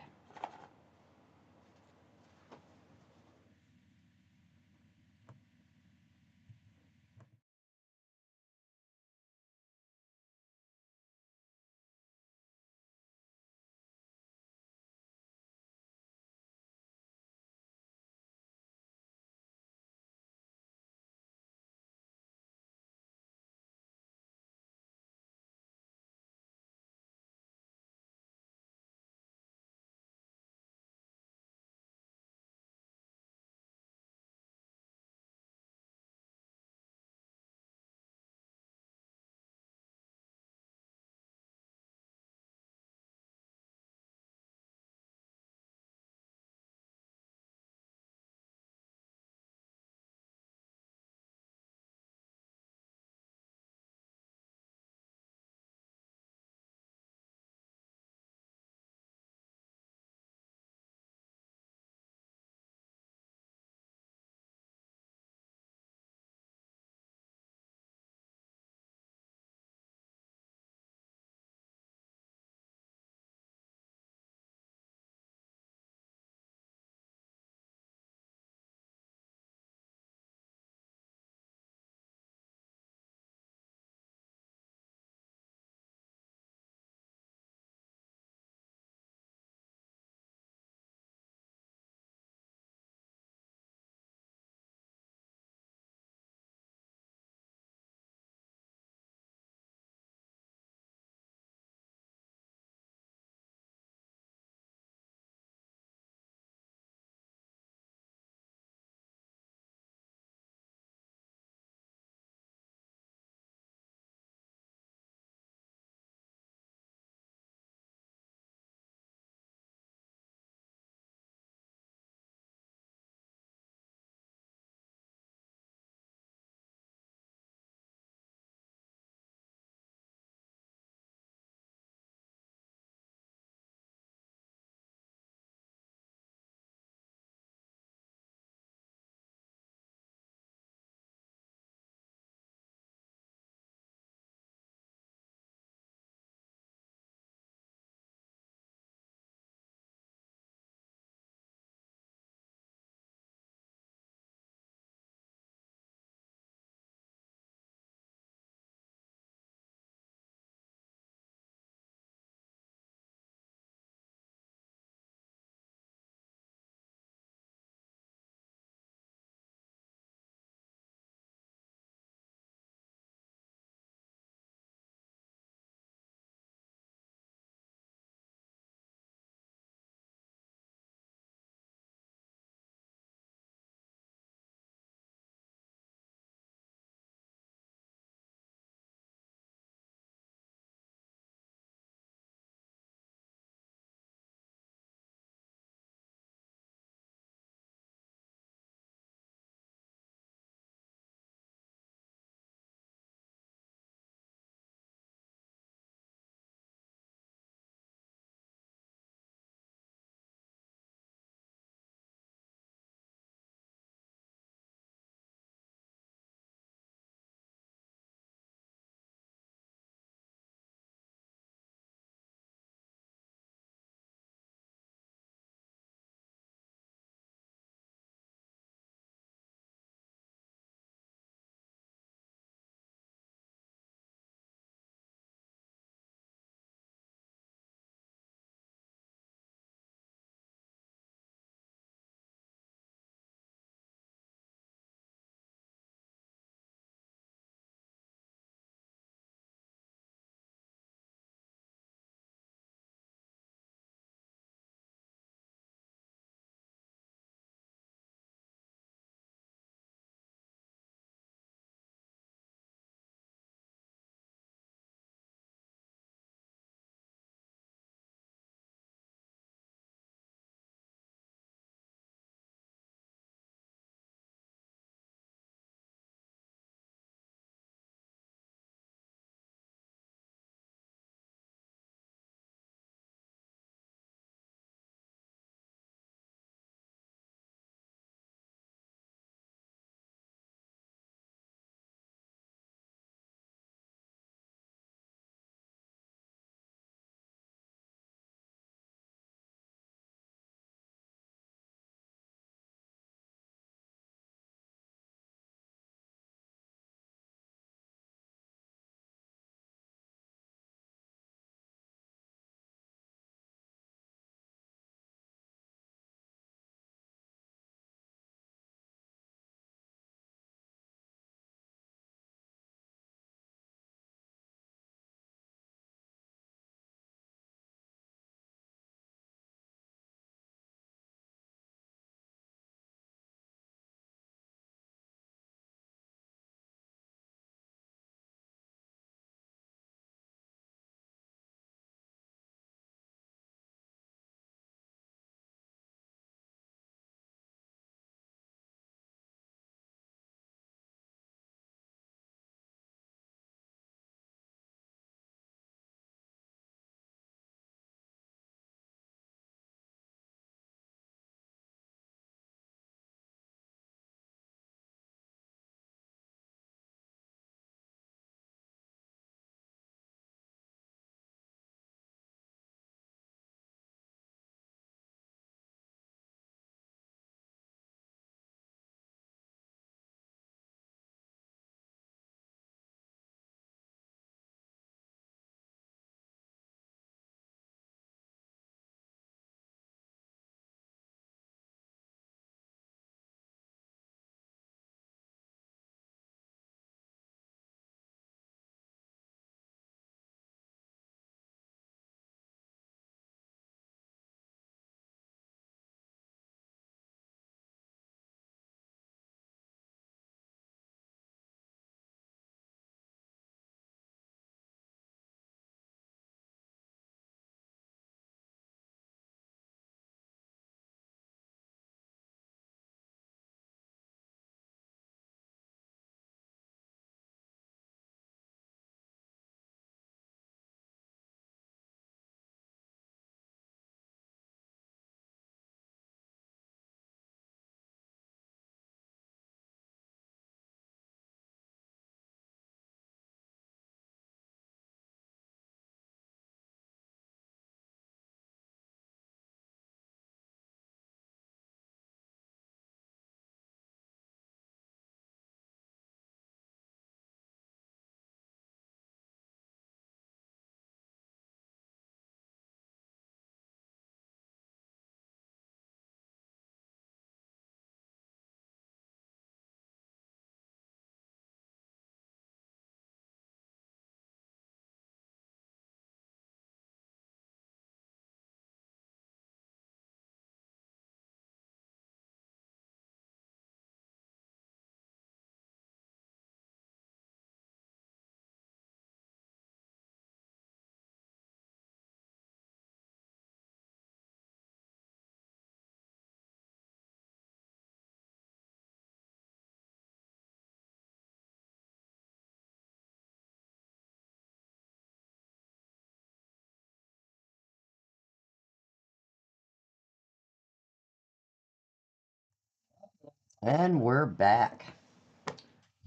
And we're back.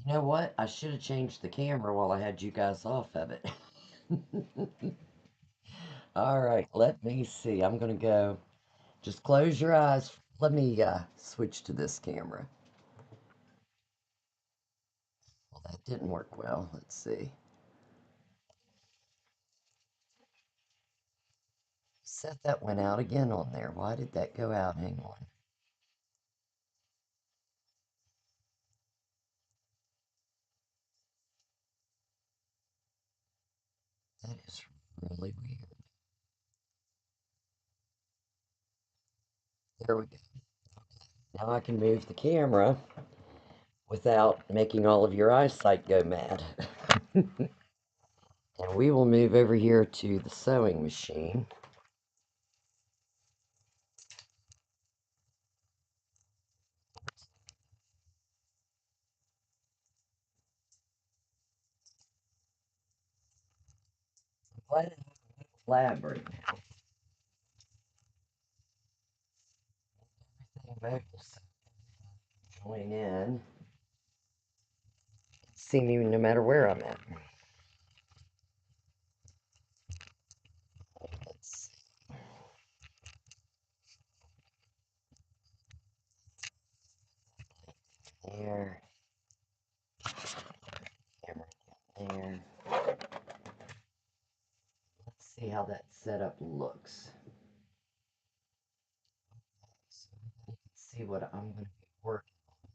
You know what? I should have changed the camera while I had you guys off of it. All right, let me see. I'm gonna go. Just close your eyes. Let me switch to this camera. Well, that didn't work well. Let's see. Set that one out again on there. Why did that go out? Hang on. That is really weird. There we go. Now I can move the camera without making all of your eyesight go mad. And we will move over here to the sewing machine. I'm glad I have a lab right now. Everything vocal so join in. See me no matter where I'm at. Let's see there. Camera down there. Let's see how that setup looks. So you can see what I'm going to be working on.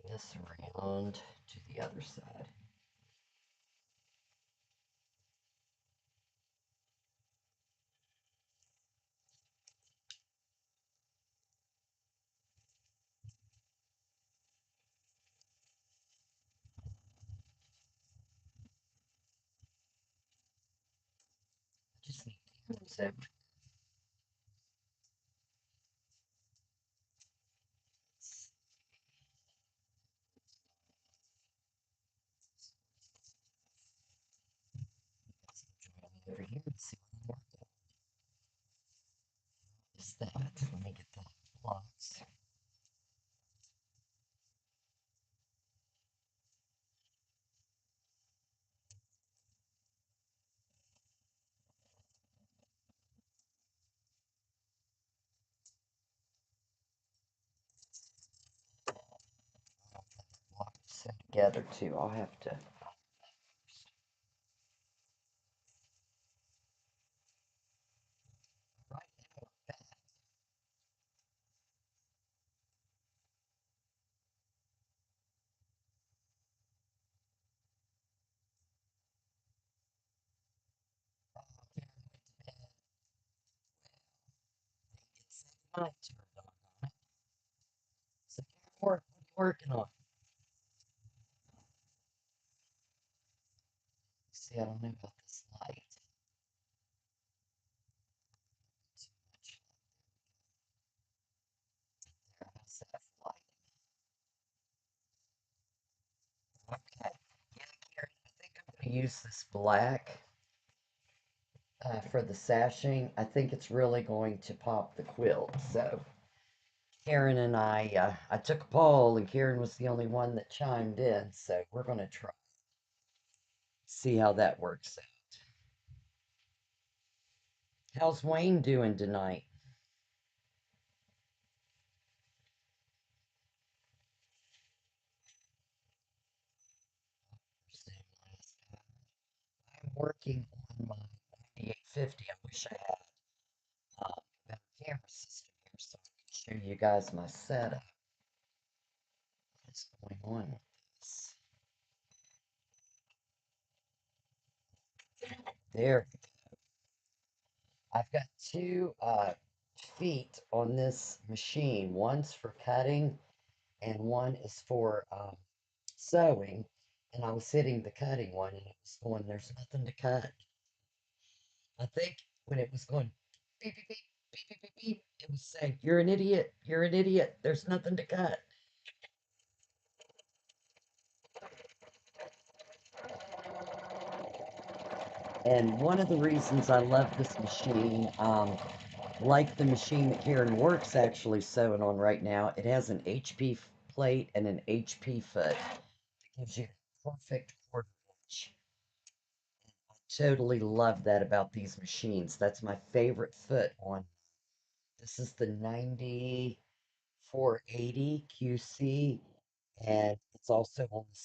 Bring this around to the other side. Just need to join over here and see what I'm working on. Is that? Let me get the blocks. Blocks set together too. I'll have to. Right now, it's my turn. Doggone it. So, what are you working on? See, I don't know about this light. Too much there. How's that for light? Okay. Yeah, Karen, I think I'm going to use this black for the sashing. I think it's really going to pop the quilt. So Karen and I took a poll, and Karen was the only one that chimed in. So we're going to try see how that works out. How's Wayne doing tonight? I'm working on my 9850. I wish I had a better camera system here so I could show you guys my setup. What is going on with this? There, I've got two feet on this machine. One's for cutting and one is for sewing. And I was hitting the cutting one and it was going, there's nothing to cut. I think when it was going beep, beep, beep, beep, beep, beep, beep, it was saying, you're an idiot, you're an idiot, there's nothing to cut. And one of the reasons I love this machine, Like the machine that Karen Work's actually sewing on right now, it has an HP plate and an HP foot. It gives you perfect cord pitch. Totally love that about these machines. That's my favorite foot on. This is the 9480 QC, and it's also on the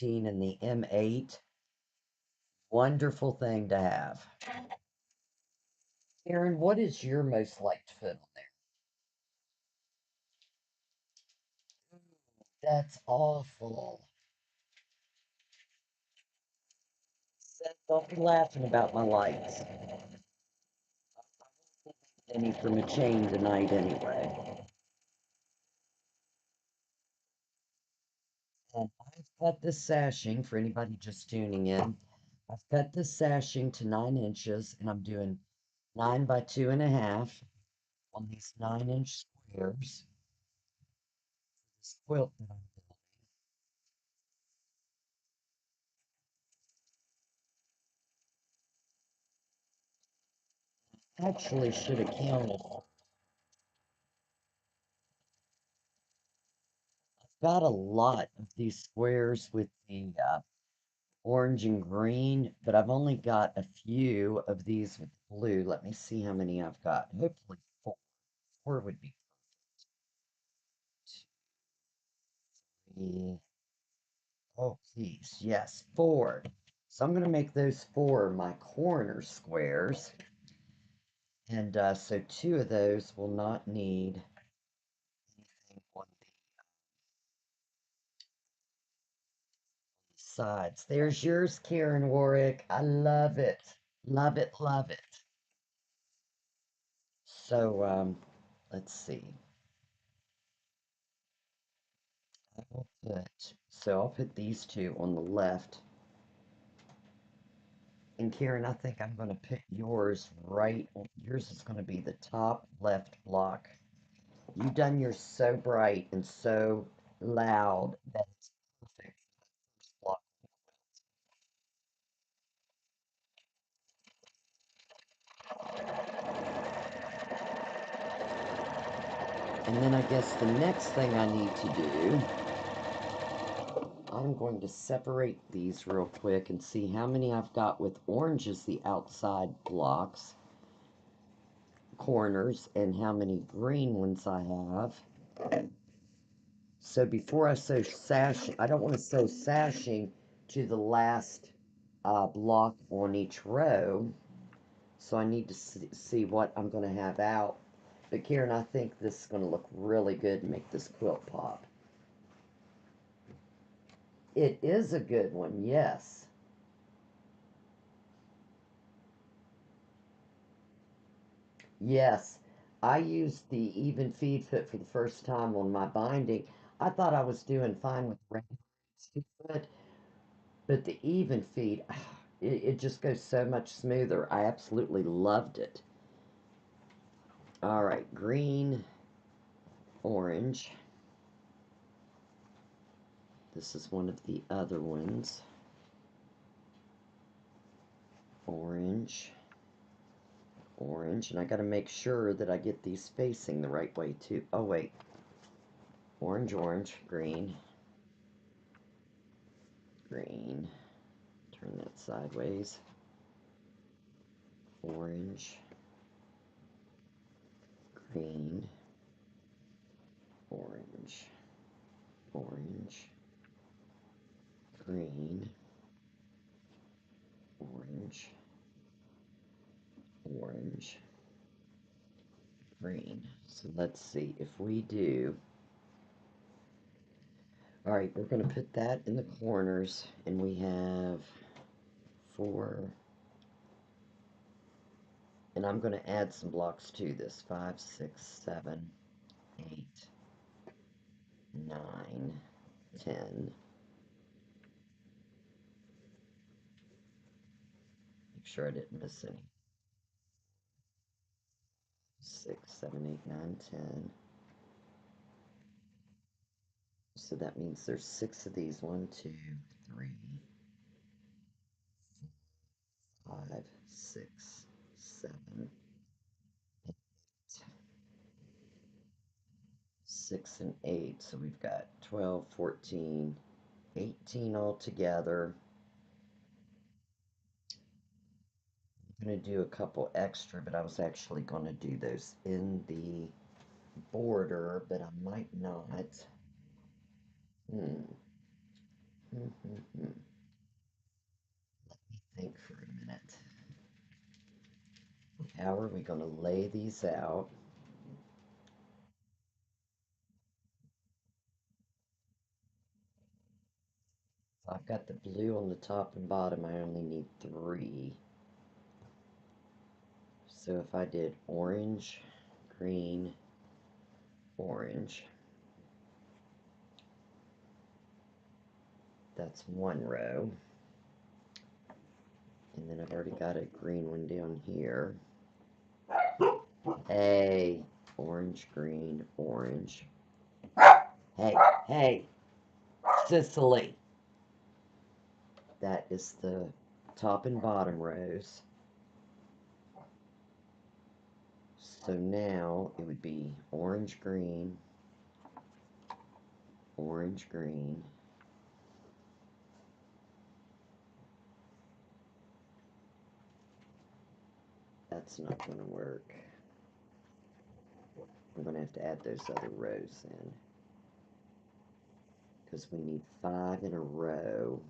CM17 and the M8. Wonderful thing to have. Aaron, what is your most liked foot on there? That's awful. Seth, don't be laughing about my lights. Any from a chain tonight anyway. And I've cut the sashing for anybody just tuning in. I've cut the sashing to 9 inches, and I'm doing 9 by 2.5 on these 9 inch squares. This quilt that I'm building. Actually should have counted. I've got a lot of these squares with the orange and green, but I've only got a few of these with blue. Let me see how many I've got. Hopefully four. Four would be three. Oh, please. Yes, four. So I'm going to make those four my corner squares. And so two of those will not need anything on the sides. There's yours, Karen Warwick. I love it. Love it, love it. So let's see. I'll put these two on the left. And Karen, I think I'm going to put yours right. Yours is going to be the top left block. You've done yours so bright and so loud that it's perfect for the first block. And then I guess the next thing I need to do, I'm going to separate these real quick and see how many I've got with orange as the outside blocks, corners, and how many green ones I have. So before I sew sashing, I don't want to sew sashing to the last block on each row. So I need to see what I'm going to have out. But Karen, I think this is going to look really good and make this quilt pop. It is a good one, yes. Yes, I used the even feed foot for the first time on my binding. I thought I was doing fine with regular foot, but the even feed, it just goes so much smoother. I absolutely loved it. All right, green, orange. This is one of the other ones. Orange, orange, and I got to make sure that I get these facing the right way too. Oh wait, orange, orange, green, green. Turn that sideways. Orange, green, orange, orange, green, orange, orange, green. So let's see if we do. All right, we're going to put that in the corners, and we have four, and I'm going to add some blocks to this. 5, 6, 7, 8, 9, 10. Make sure I didn't miss any. 6, 7, 8, 9, 10. So that means there's 6 of these. 1, 2, 3, 5, 6, 7, 6 and 8, so we've got 12, 14, 18 altogether. I'm going to do a couple extra, but I was actually going to do those in the border, but I might not. Hmm. Hmm, hmm, hmm. Think for a minute. How are we going to lay these out? If I've got the blue on the top and bottom, I only need 3. So if I did orange, green, orange, that's 1 row. And then I've already got a green one down here. Hey, orange, green, orange. Hey, hey, Sicily. That is the top and bottom rows. So now it would be orange, green, orange, green. That's not going to work. I'm going to have to add those other rows in. Because we need 5 in a row.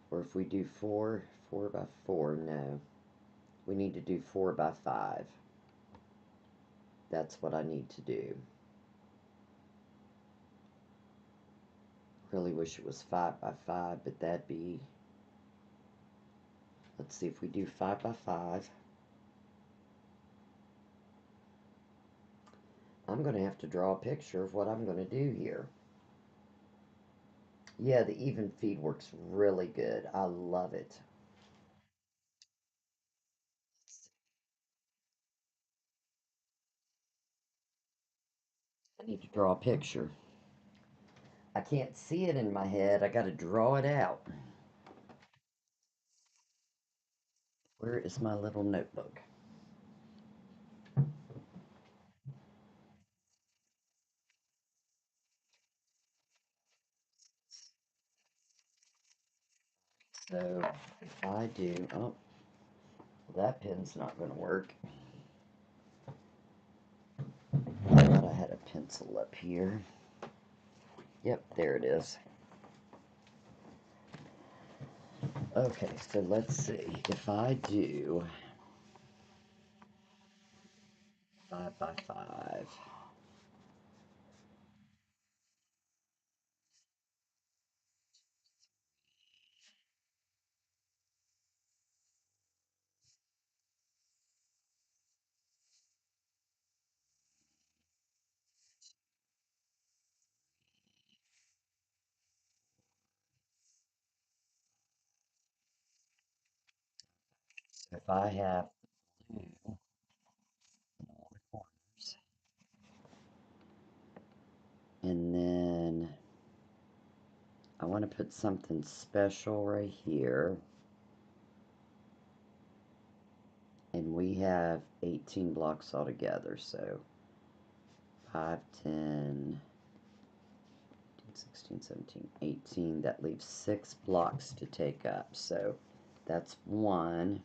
Or if we do 4, 4 by 4, no. We need to do 4 by 5. That's what I need to do. Really wish it was 5 by 5, but that'd be... Let's see if we do 5 by 5. I'm going to have to draw a picture of what I'm going to do here. Yeah, the even feed works really good. I love it. I need to draw a picture. I can't see it in my head. I got to draw it out. Where is my little notebook? So if I do, oh, that pen's not going to work. I thought I had a pencil up here. Yep, there it is. Okay, so let's see. If I do 5 by 5, so if I have blue in all the corners, and then I want to put something special right here, and we have 18 blocks altogether, so 5, 10, 16, 17, 18. That leaves 6 blocks to take up. So that's 1,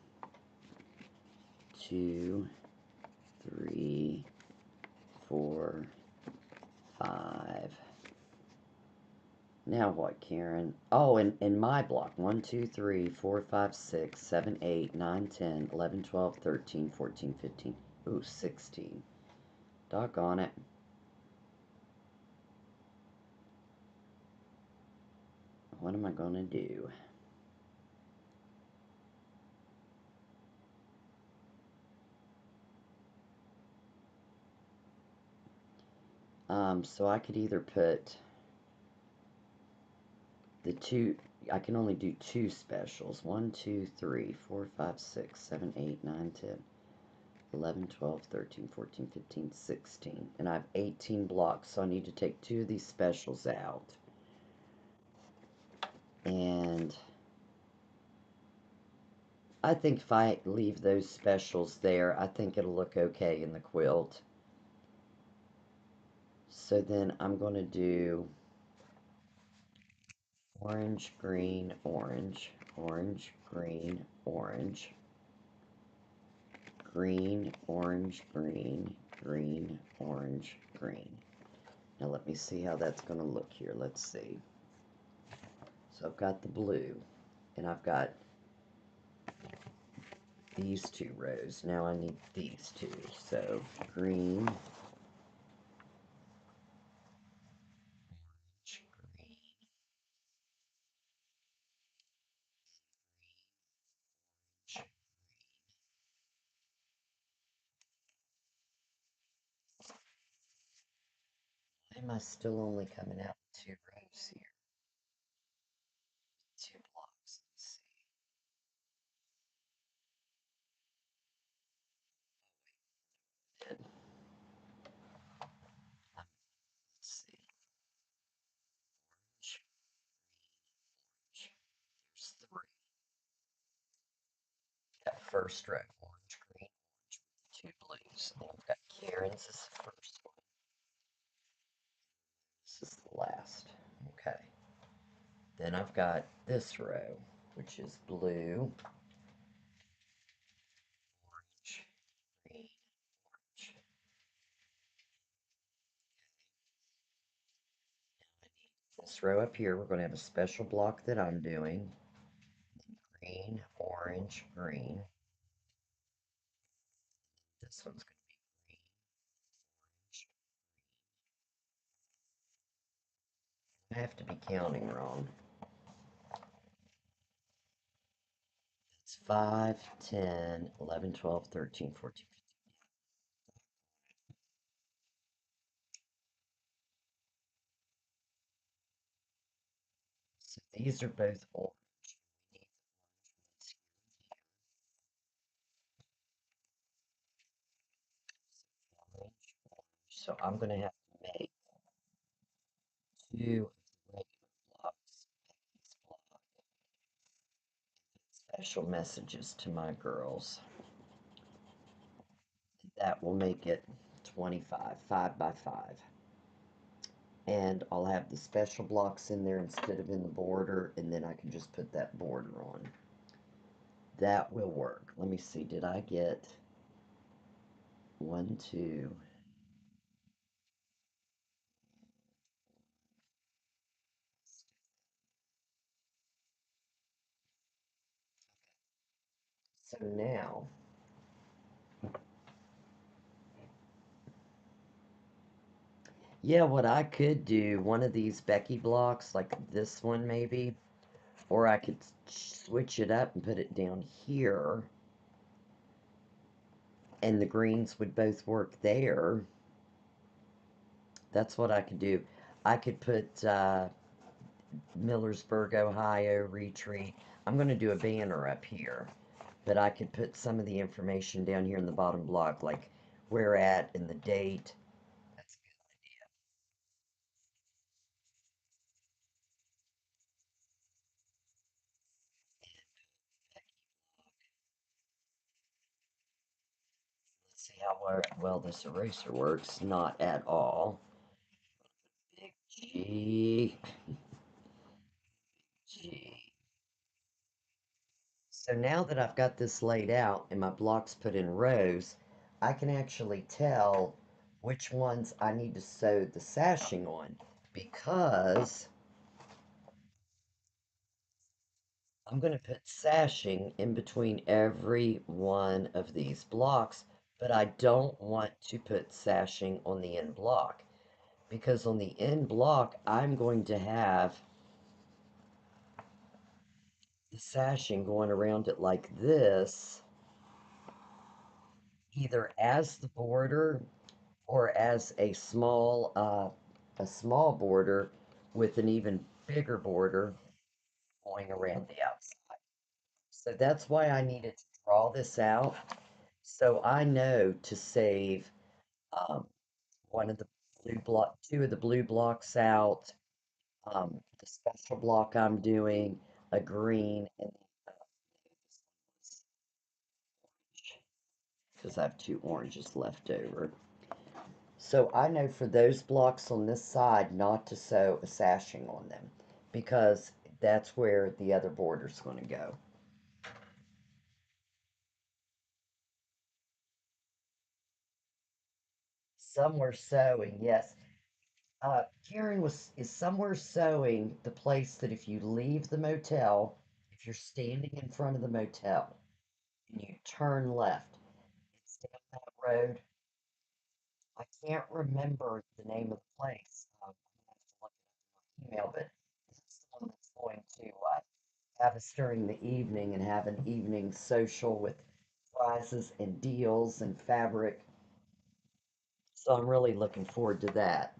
2, 3, 4, 5. Now what, Karen? Oh, in my block. 1, 2, 3, 4, 5, 6, 7, 8, 9, 10, 11, 12, 13, 14, 15. Ooh, 16. Doggone it. What am I going to do? So I could either put the two, I can only do 2 specials. 1, 2, 3, 4, 5, 6, 7, 8, 9, 10, 11, 12, 13, 14, 15, 16. And I have 18 blocks, so I need to take 2 of these specials out. And I think if I leave those specials there, I think it'll look okay in the quilt. So then I'm going to do orange, green, orange, orange, green, orange, green, orange, green, green, orange, green. Now let me see how that's going to look here. Let's see. So I've got the blue, and I've got these two rows. Now I need these two. So green, green, why am I still only coming out with two rows here? Two blocks. Let's see. Let's see. Orange, orange. There's three. Got first row. Orange, green, orange with two blues. And I've got Karen's is the first one. This is the last. Okay. Then I've got this row, which is blue, orange, green, orange. This row up here, we're going to have a special block that I'm doing. Green, orange, green. This one's going to be green, orange. I have to be counting wrong. It's 5, 10, 11, 12, 13, 14, 15. So these are both orange. We need the orange ones here. So I'm going to have to make two of the regular blocks. Becky's block. Special messages to my girls. That will make it 25, 5 by 5. And I'll have the special blocks in there instead of in the border, and then I can just put that border on. That will work. Let me see, did I get 1, 2, so now, yeah, what I could do, one of these Becky blocks, like this one maybe, or I could switch it up and put it down here, and the greens would both work there. That's what I could do. I could put Millersburg, Ohio retreat. I'm going to do a banner up here, but I could put some of the information down here in the bottom block, like where at and the date. That's a good idea. Let's see how well this eraser works. Not at all. Big G. G. So now that I've got this laid out and my blocks put in rows, I can actually tell which ones I need to sew the sashing on because I'm going to put sashing in between every one of these blocks, but I don't want to put sashing on the end block because on the end block, I'm going to have the sashing going around it like this, either as the border or as a small border with an even bigger border going around the outside. So that's why I needed to draw this out. So I know to save um, one of the blue block, two of the blue blocks out, the special block I'm doing, a green, and because I have two oranges left over. So I know for those blocks on this side not to sew a sashing on them because that's where the other border's going to go. Somewhere sewing, yes. Karen is somewhere sewing the place that if you leave the motel, if you're standing in front of the motel and you turn left, it's down that road. I can't remember the name of the place. I'm gonna have to look it up in my email, but it's the one that's going to have us during the evening and have an evening social with prizes and deals and fabric. So I'm really looking forward to that.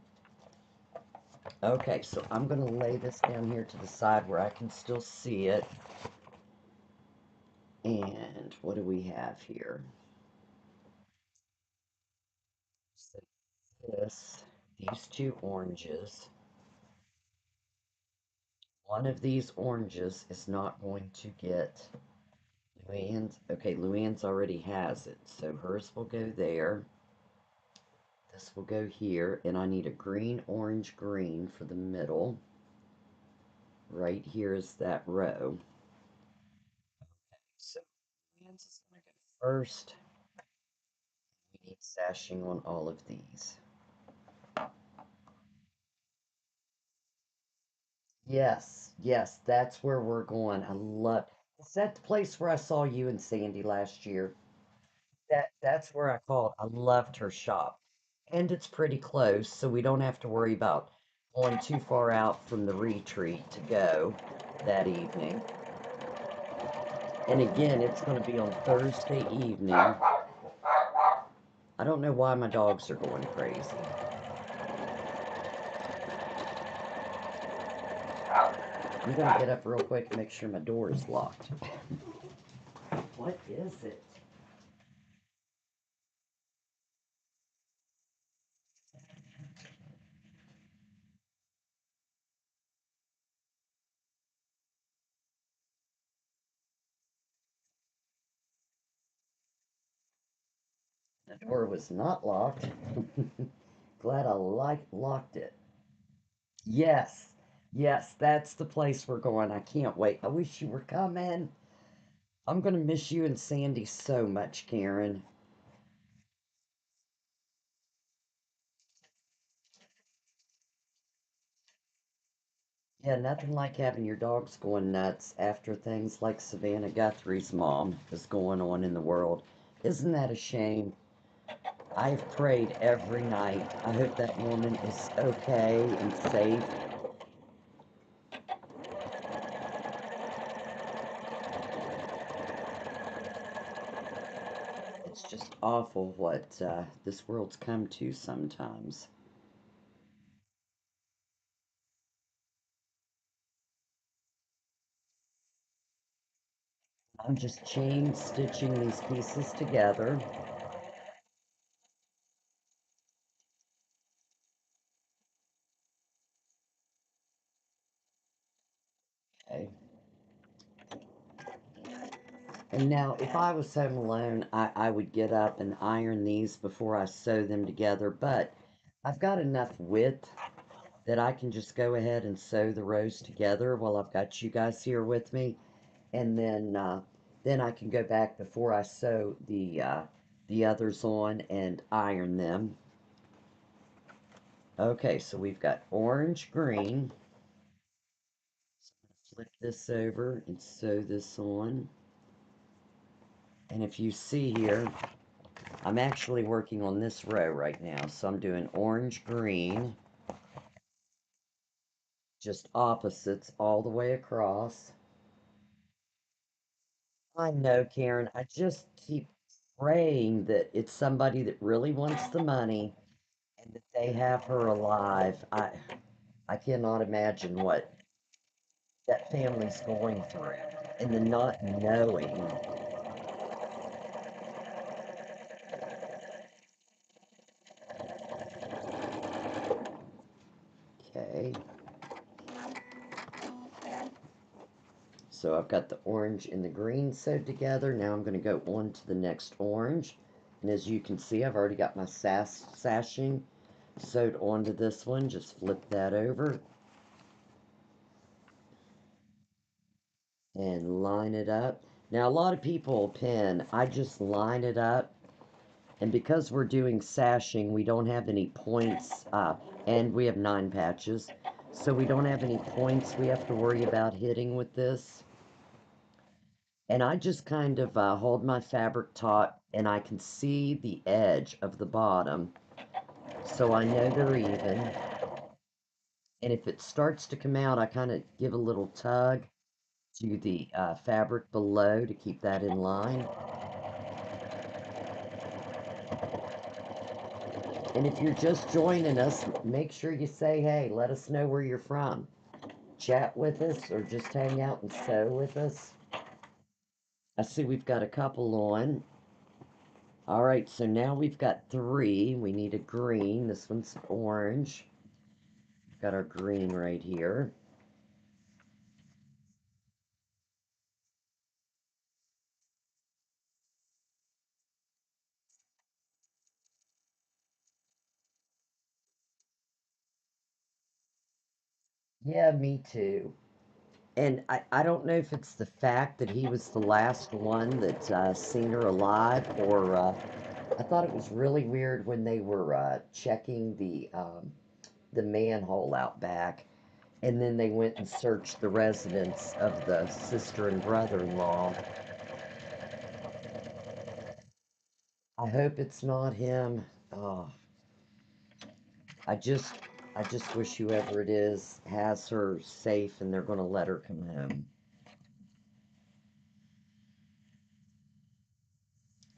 Okay, so I'm going to lay this down here to the side where I can still see it. And what do we have here? So these two oranges. One of these oranges is not going to get Luann's. Okay, Luann's already has it, so hers will go there. This will go here, and I need a green, orange, green for the middle. Right here is that row. So Luann's is going to go first. We need sashing on all of these. Yes, yes, that's where we're going. I love. Is that the place where I saw you and Sandy last year? That's where I called. I loved her shop. And it's pretty close, so we don't have to worry about going too far out from the retreat to go that evening. And again, it's going to be on Thursday evening. I don't know why my dogs are going crazy. I'm going to get up real quick and make sure my door is locked. What is it? The door was not locked. Glad I locked it. Yes, yes, that's the place we're going. I can't wait. I wish you were coming. I'm gonna miss you and Sandy so much, Karen. Yeah, nothing like having your dogs going nuts after things like Savannah Guthrie's mom is going on in the world. Isn't that a shame? I've prayed every night. I hope that woman is okay and safe. It's just awful what this world's come to sometimes. I'm just chain stitching these pieces together. Okay. And now, if I was home alone, I would get up and iron these before I sew them together, but I've got enough width that I can just go ahead and sew the rows together while I've got you guys here with me, and then I can go back before I sew the others on and iron them. Okay, so we've got orange, green. So I'm gonna flip this over and sew this on. And if you see here, I'm actually working on this row right now. So I'm doing orange, green, just opposites all the way across. I know, Karen, I just keep praying that it's somebody that really wants the money and that they have her alive. I cannot imagine what that family's going through and the not knowing. Okay. So I've got the orange and the green sewed together. Now I'm going to go on to the next orange. And as you can see, I've already got my sashing sewed onto this one. Just flip that over and line it up. Now, a lot of people pin. I just line it up. And because we're doing sashing, we don't have any points, and we have 9 patches. So we don't have any points we have to worry about hitting with this. And I just kind of hold my fabric taut, and I can see the edge of the bottom. So I know they're even. And if it starts to come out, I kind of give a little tug to the fabric below to keep that in line. And if you're just joining us, make sure you say, hey, let us know where you're from. Chat with us or just hang out and sew with us. I see we've got a couple on. All right, so now we've got 3. We need a green. This one's orange. We've got our green right here. Yeah, me too. And I don't know if it's the fact that he was the last one that seen her alive, or I thought it was really weird when they were checking the manhole out back, and then they went and searched the residence of the sister and brother-in-law. I hope it's not him. Oh, I just, I just wish whoever it is has her safe and they're going to let her come home.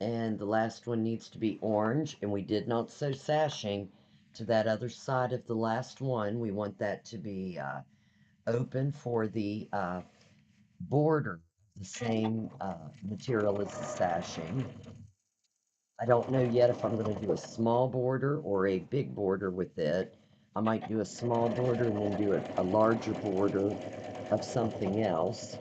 And the last one needs to be orange, and we did not sew sashing to that other side of the last one. We want that to be open for the border, the same material as the sashing. I don't know yet if I'm going to do a small border or a big border with it. I might do a small border and then do a larger border of something else.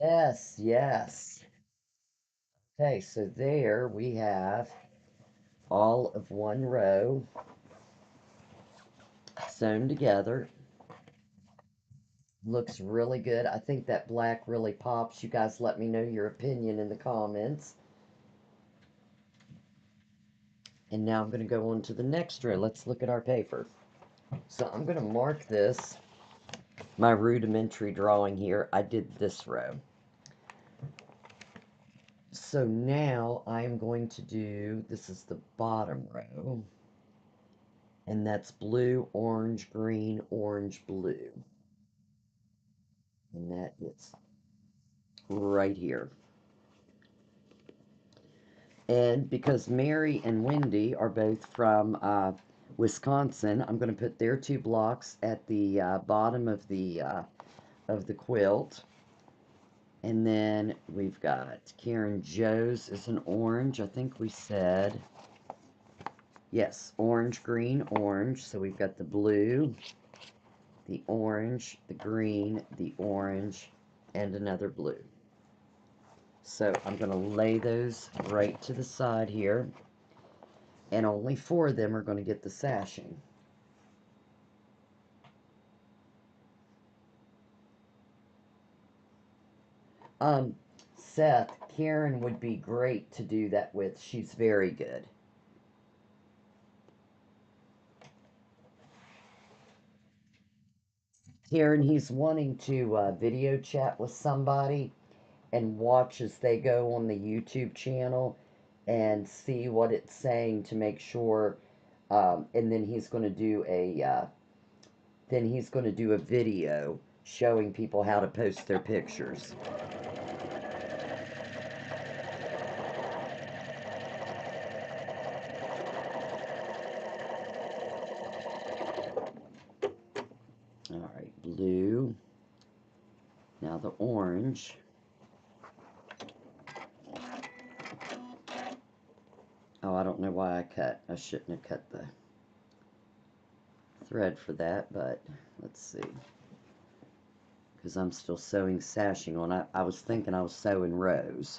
Yes, yes. Okay, so there we have all of one row sewn together. Looks really good. I think that black really pops. You guys let me know your opinion in the comments. And now I'm going to go on to the next row. Let's look at our paper. So I'm going to mark this, my rudimentary drawing here. I did this row. So now I am going to do, this is the bottom row, and that's blue, orange, green, orange, blue. And that is right here. And because Mary and Wendy are both from Wisconsin, I'm going to put their 2 blocks at the bottom of the quilt. And then we've got Karen Joe's is an orange. I think we said, yes, orange, green, orange. So we've got the blue, the orange, the green, the orange, and another blue. So I'm going to lay those right to the side here. And only 4 of them are going to get the sashing. Um, Seth, Karen would be great to do that with. She's very good. Karen, he's wanting to video chat with somebody and watch as they go on the YouTube channel and see what it's saying to make sure. And then he's going to do a video showing people how to post their pictures. All right, blue. Now the orange. Oh, I don't know why I cut. I shouldn't have cut the thread for that, but let's see. because I'm still sewing sashing on. I was thinking I was sewing rows.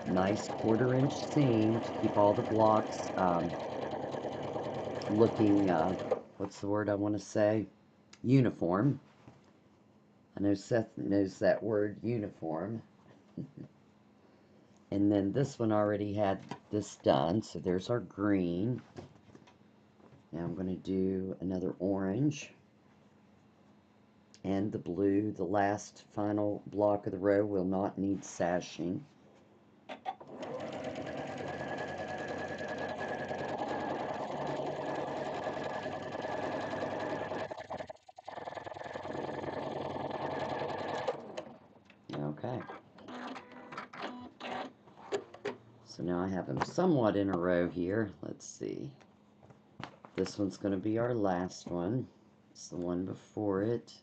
Nice 1/4 inch seam to keep all the blocks looking, what's the word I want to say? Uniform. I know Seth knows that word, uniform. And then this one already had this done, so there's our green. Now I'm going to do another orange and the blue. The last final block of the row will not need sashing. Okay. So now I have them somewhat in a row here. Let's see. This one's going to be our last one. It's the one before it.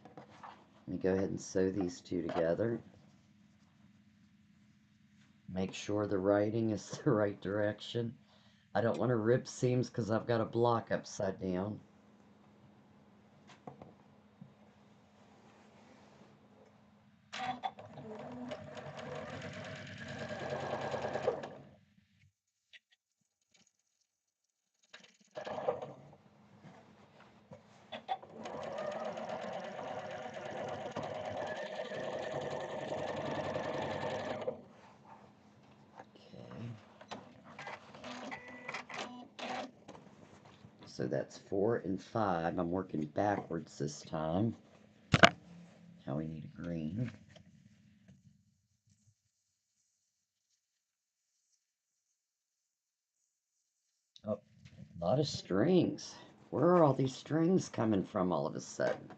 Let me go ahead and sew these two together. Make sure the writing is the right direction. I don't want to rip seams because I've got a block upside down. So that's 4 and 5. I'm working backwards this time. Now we need a green. Oh, a lot of strings. Where are all these strings coming from all of a sudden?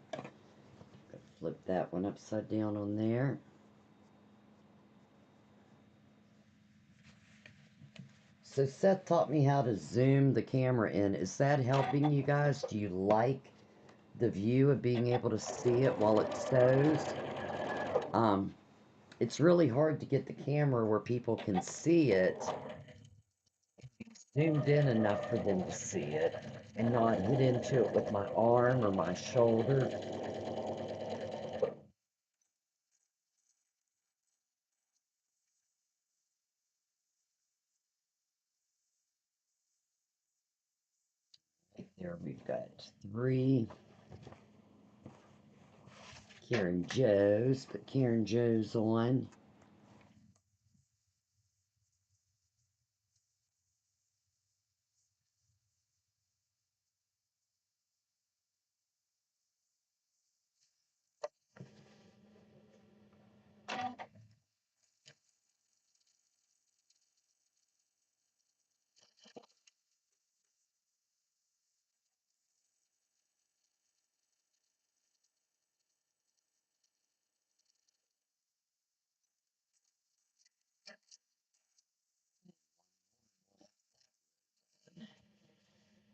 Flip that one upside down on there. So Seth taught me how to zoom the camera in. Is that helping you guys? Do you like the view of being able to see it while it sews? It's really hard to get the camera where people can see it zoomed in enough for them to see it and not hit into it with my arm or my shoulder. Right there we've got 3 Karen Joes. Put Karen Joes on.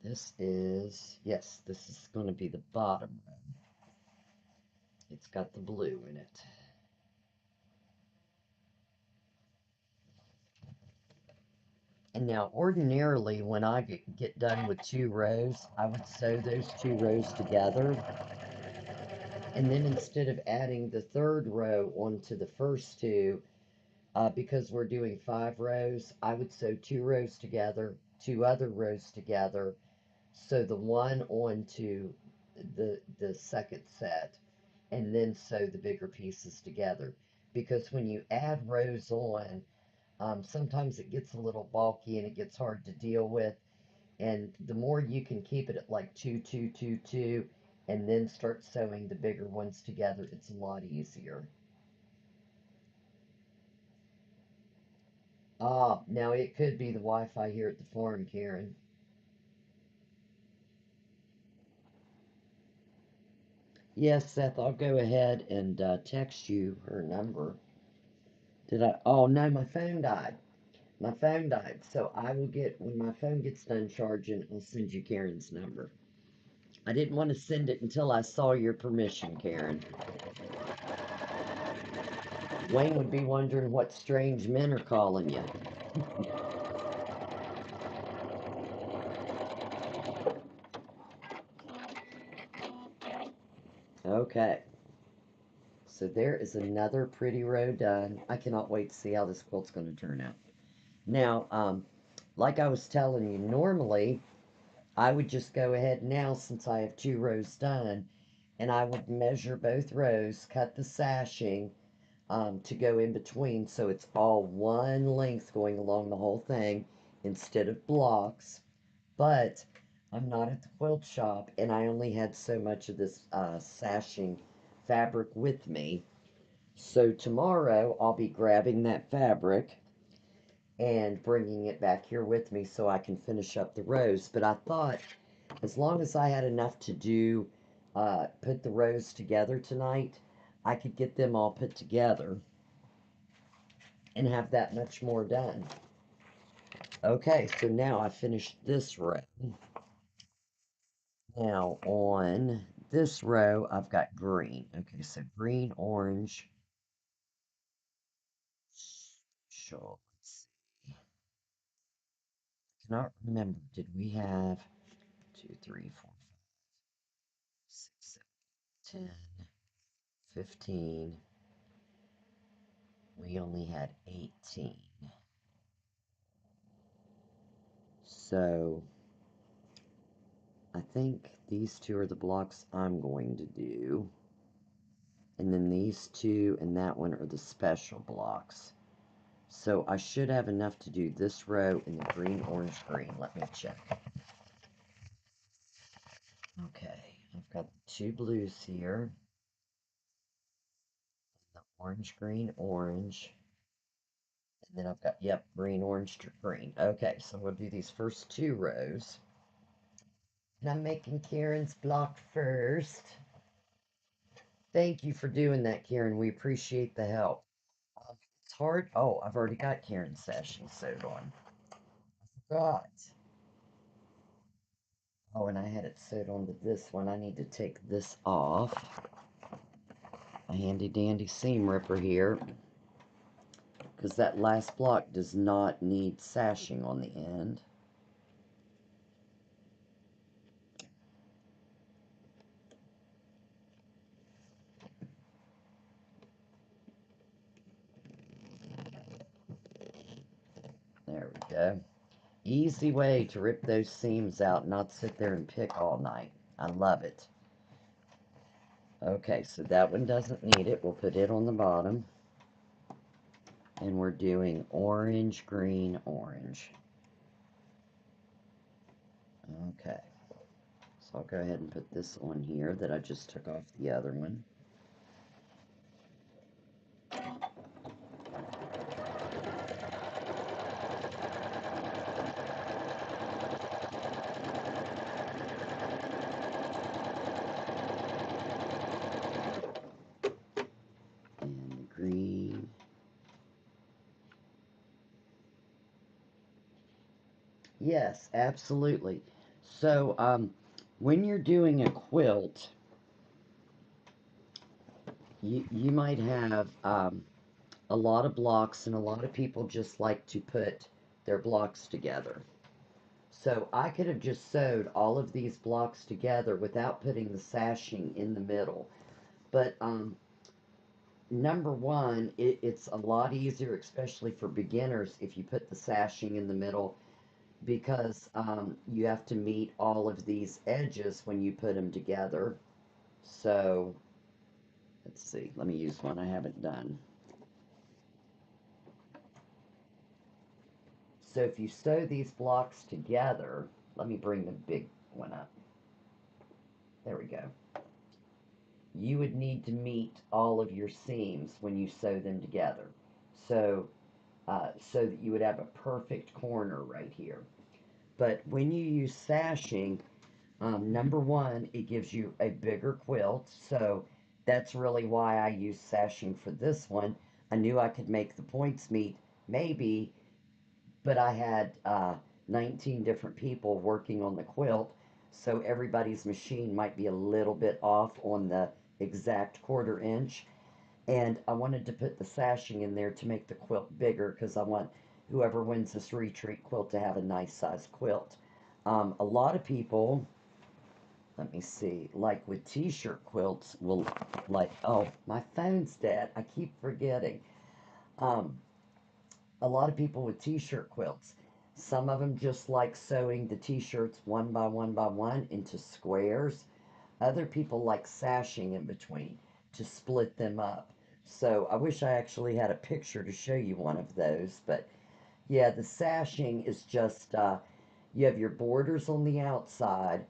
This is, yes, this is going to be the bottom row. It's got the blue in it. And now ordinarily when I get done with 2 rows, I would sew those 2 rows together. And then instead of adding the 3rd row onto the first 2, because we're doing 5 rows, I would sew 2 rows together, 2 other rows together, sew the one onto the second set, and then sew the bigger pieces together. Because when you add rows on, sometimes it gets a little bulky and it gets hard to deal with. And the more you can keep it at like 2, 2, 2, 2, and then start sewing the bigger ones together, it's a lot easier. Ah, now it could be the Wi-Fi here at the farm, Karen. Yes, Seth, I'll go ahead and text you her number. Did I? Oh, no, my phone died. My phone died. So I will get, when my phone gets done charging, I'll send you Karen's number. I didn't want to send it until I saw your permission, Karen. Wayne would be wondering what strange men are calling you. Okay, so there is another pretty row done. I cannot wait to see how this quilt's going to turn out. Now, like I was telling you, normally I would just go ahead now, since I have 2 rows done, and I would measure both rows, cut the sashing to go in between so it's all one length going along the whole thing instead of blocks. But I'm not at the quilt shop, and I only had so much of this sashing fabric with me. So tomorrow I'll be grabbing that fabric and bringing it back here with me so I can finish up the rows. But I thought as long as I had enough to do, put the rows together tonight, I could get them all put together and have that much more done. Okay, so now I finished this row. Now on this row, I've got green. Okay, so green, orange. Sure, let's see. I cannot remember. Did we have 2, 3, 4, 6, 7, 10, 15? We only had 18. So I think these two are the blocks I'm going to do. And then these two and that one are the special blocks. So I should have enough to do this row in the green, orange, green. Let me check. Okay, I've got the 2 blues here. The orange, green, orange. And then I've got, yep, green, orange, green. Okay, so we'll do these first 2 rows. And I'm making Karen's block first. Thank you for doing that, Karen. We appreciate the help. It's hard. Oh, I've already got Karen's sashing sewed on. I forgot. Oh, and I had it sewed onto this one. I need to take this off. A handy dandy seam ripper here. Because that last block does not need sashing on the end. There we go. Easy way to rip those seams out, not sit there and pick all night. I love it. Okay, so that one doesn't need it. We'll put it on the bottom. And we're doing orange, green, orange. Okay. So I'll go ahead and put this on here that I just took off the other one. And the green. Yes, absolutely. So, when you're doing a quilt, you might have a lot of blocks, and a lot of people just like to put their blocks together. So I could have just sewed all of these blocks together without putting the sashing in the middle. But number one, it's a lot easier, especially for beginners, if you put the sashing in the middle, because you have to meet all of these edges when you put them together. So let's see, let me use one I haven't done. So if you sew these blocks together, let me bring the big one up. There we go. You would need to meet all of your seams when you sew them together. So, so that you would have a perfect corner right here. But when you use sashing, number one, it gives you a bigger quilt. So that's really why I use sashing for this one. I knew I could make the points meet, maybe, but I had 19 different people working on the quilt, so everybody's machine might be a little bit off on the exact 1/4 inch. And I wanted to put the sashing in there to make the quilt bigger because I want whoever wins this retreat quilt to have a nice size quilt. A lot of people let me see, like with t-shirt quilts, will like, oh, my phone's dead. I keep forgetting. Um, a lot of people with t-shirt quilts, some of them just like sewing the t-shirts one by one by one into squares. Other people like sashing in between to split them up. So I wish I actually had a picture to show you one of those. But yeah, the sashing is just you have your borders on the outside,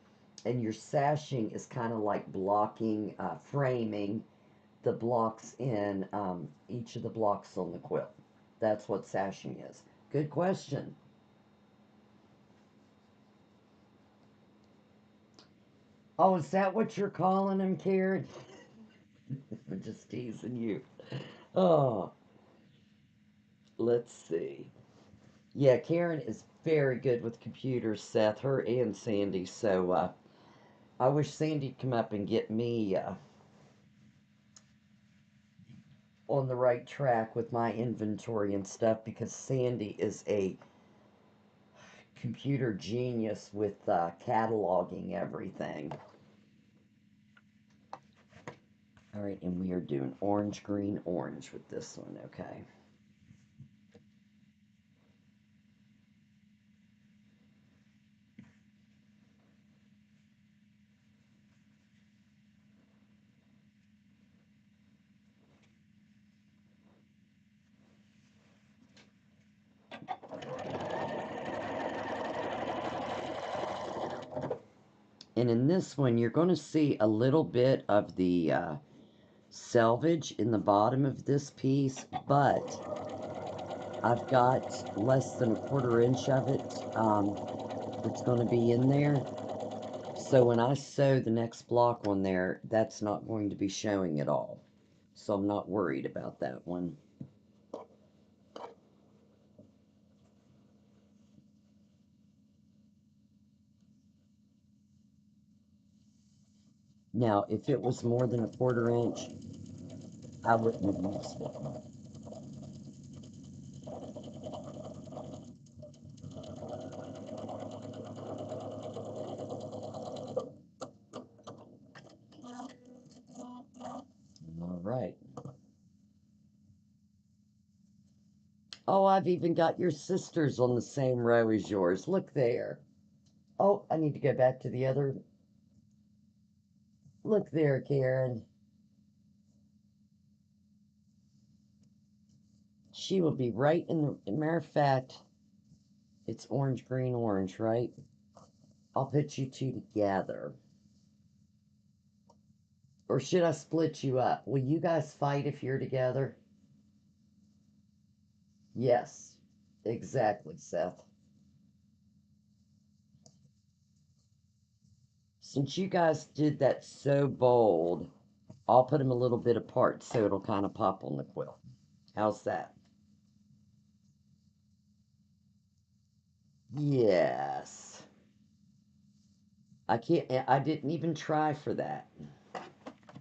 and your sashing is kind of like blocking, framing the blocks in each of the blocks on the quilt. That's what sashing is. Good question. Oh, is that what you're calling them, Karen? I'm just teasing you. Oh, let's see. Yeah, Karen is very good with computers, Seth, her and Sandy. So I wish Sandy'd come up and get me on the right track with my inventory and stuff because Sandy is a computer genius with cataloging everything. All right, and we are doing orange, green, orange with this one, okay? And in this one, you're going to see a little bit of the selvage in the bottom of this piece, but I've got less than a quarter inch of it that's going to be in there. So when I sew the next block on there, that's not going to be showing at all. So I'm not worried about that one. Now, if it was more than a quarter inch, I wouldn't have used it. All right. Oh, I've even got your sisters on the same row as yours. Look there. Oh, I need to go back to the other. Look there, Karen. She will be right in the. Matter of fact, it's orange, green, orange, right? I'll put you two together. Or should I split you up? Will you guys fight if you're together? Yes, exactly, Seth. Since you guys did that so bold, I'll put them a little bit apart so it'll kind of pop on the quilt. How's that? Yes. I can't, I didn't even try for that.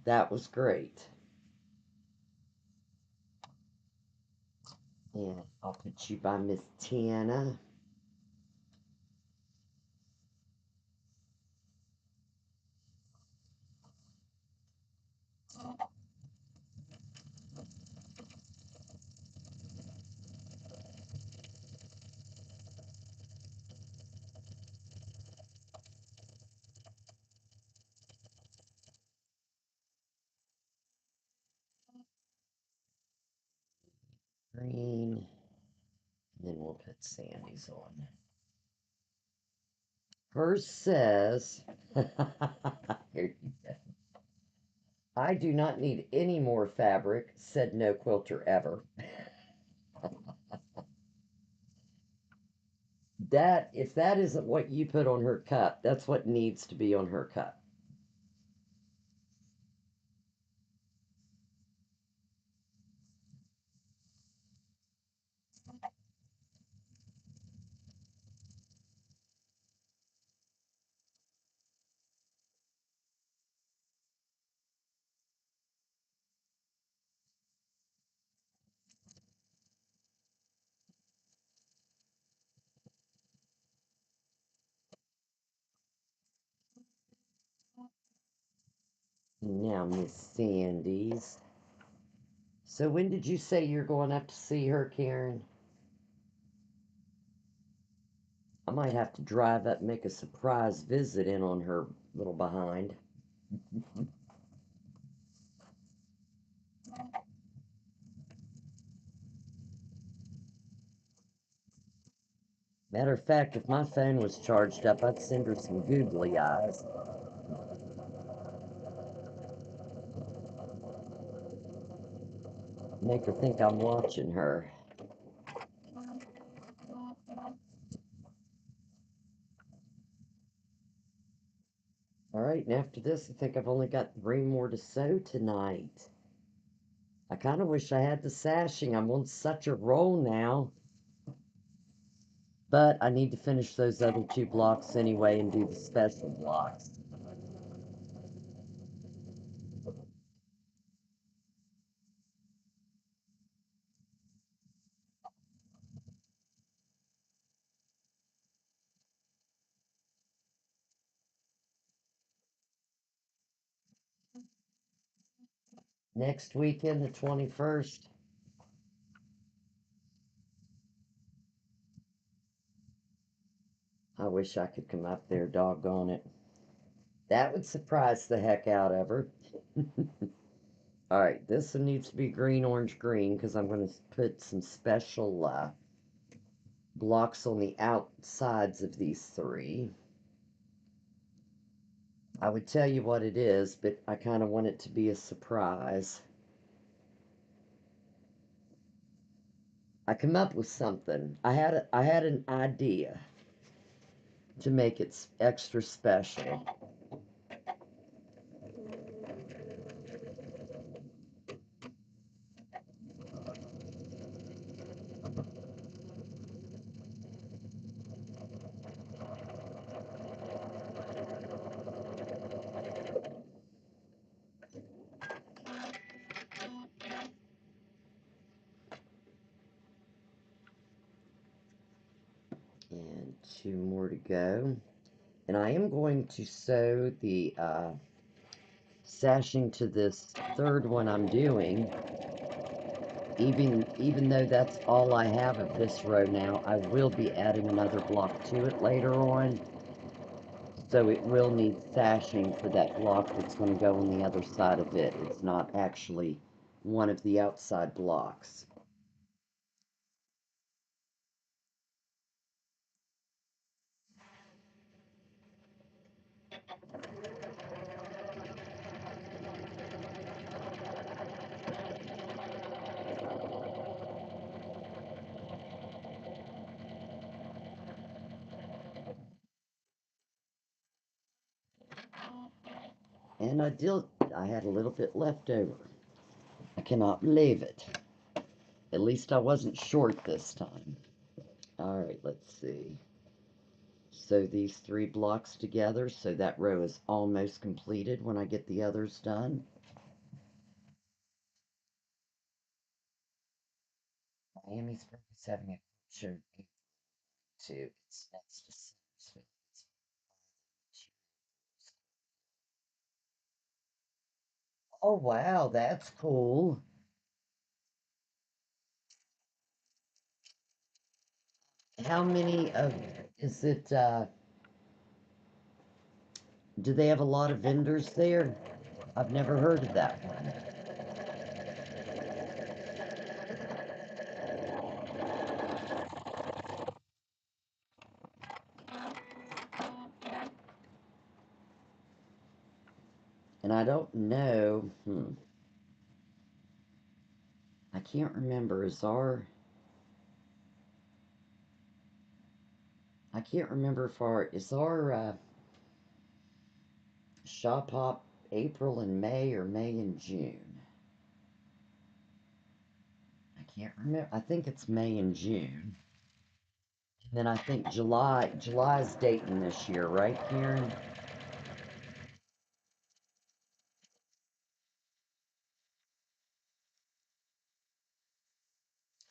That was great. And I'll put you by Miss Tiana. Green. And then we'll put Sandy's on. Hers says, here you go. I do not need any more fabric, said no quilter ever. That, if that isn't what you put on her cup, that's what needs to be on her cup. Now, Miss Sandy's. So when did you say you're going up to see her, Karen? I might have to drive up and make a surprise visit in on her little behind. Matter of fact, if my phone was charged up, I'd send her some googly eyes. Make her think I'm watching her. All right, and after this, I think I've only got 3 more to sew tonight. I kind of wish I had the sashing. I'm on such a roll now. But I need to finish those other 2 blocks anyway and do the special blocks. Next weekend, the 21st. I wish I could come up there, doggone it. That would surprise the heck out of her. All right, this one needs to be green, orange, green because I'm going to put some special blocks on the outsides of these 3. I would tell you what it is, but I kind of want it to be a surprise. I come up with something. I had an idea to make it extra special. And 2 more to go. And I am going to sew the sashing to this 3rd one I'm doing. Even though that's all I have of this row now, I will be adding another block to it later on. So it will need sashing for that block that's going to go on the other side of it. It's not actually one of the outside blocks. And I had a little bit left over. I cannot believe it. At least I wasn't short this time. All right, let's see. Sew these 3 blocks together so that row is almost completed when I get the others done. Miami's is having a show too. It's next December. Oh wow, that's cool. How many of is it do they have a lot of vendors there? I've never heard of that one. And I don't know, I can't remember. I can't remember if our shop hop April and May or May and June. I can't remember. I think it's May and June. And then I think July's dating this year, right, Karen?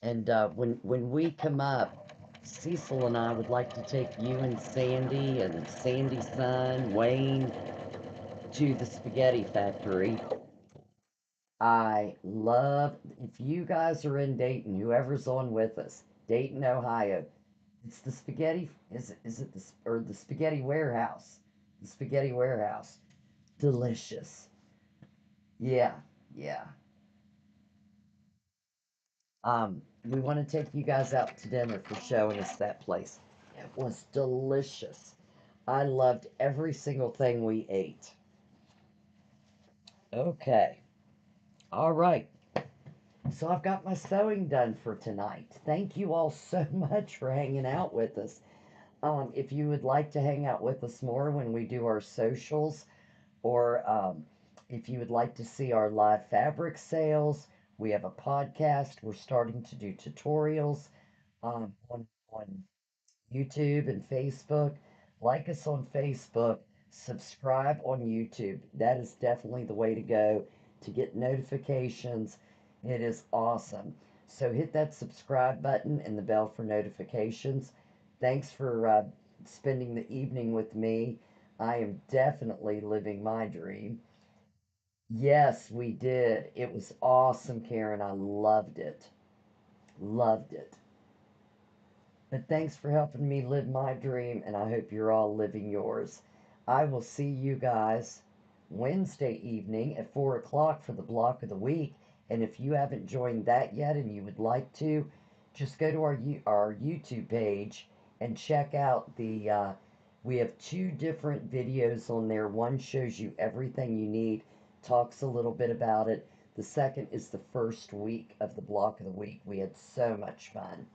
And when we come up, Cecil and I would like to take you and Sandy Sandy's son, Wayne, to the Spaghetti Factory. I love, if you guys are in Dayton, whoever's on with us, Dayton, Ohio, it's the spaghetti, is it the, or the Spaghetti Warehouse? The Spaghetti Warehouse. Delicious. Yeah, yeah. We want to take you guys out to dinner for showing us that place. It was delicious. I loved every single thing we ate. Okay. All right. So I've got my sewing done for tonight. Thank you all so much for hanging out with us. If you would like to hang out with us more when we do our socials, or if you would like to see our live fabric sales, we have a podcast. We're starting to do tutorials on YouTube and Facebook. Like us on Facebook, subscribe on YouTube. That is definitely the way to go to get notifications. It is awesome. So hit that subscribe button and the bell for notifications. Thanks for spending the evening with me. I am definitely living my dream. Yes, we did. It was awesome, Karen. I loved it. Loved it. But thanks for helping me live my dream, and I hope you're all living yours. I will see you guys Wednesday evening at 4 o'clock for the block of the week. And if you haven't joined that yet and you would like to, just go to our YouTube page and check out we have two different videos on there. One shows you everything you need, talks a little bit about it. The second is the first week of the block of the week. We had so much fun.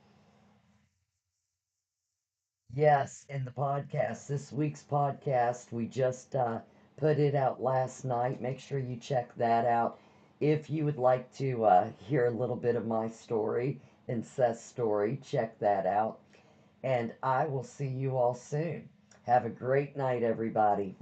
Yes, in the podcast, this week's podcast, we just put it out last night. Make sure you check that out. If you would like to hear a little bit of my story and Seth's story, check that out. And I will see you all soon. Have a great night, everybody.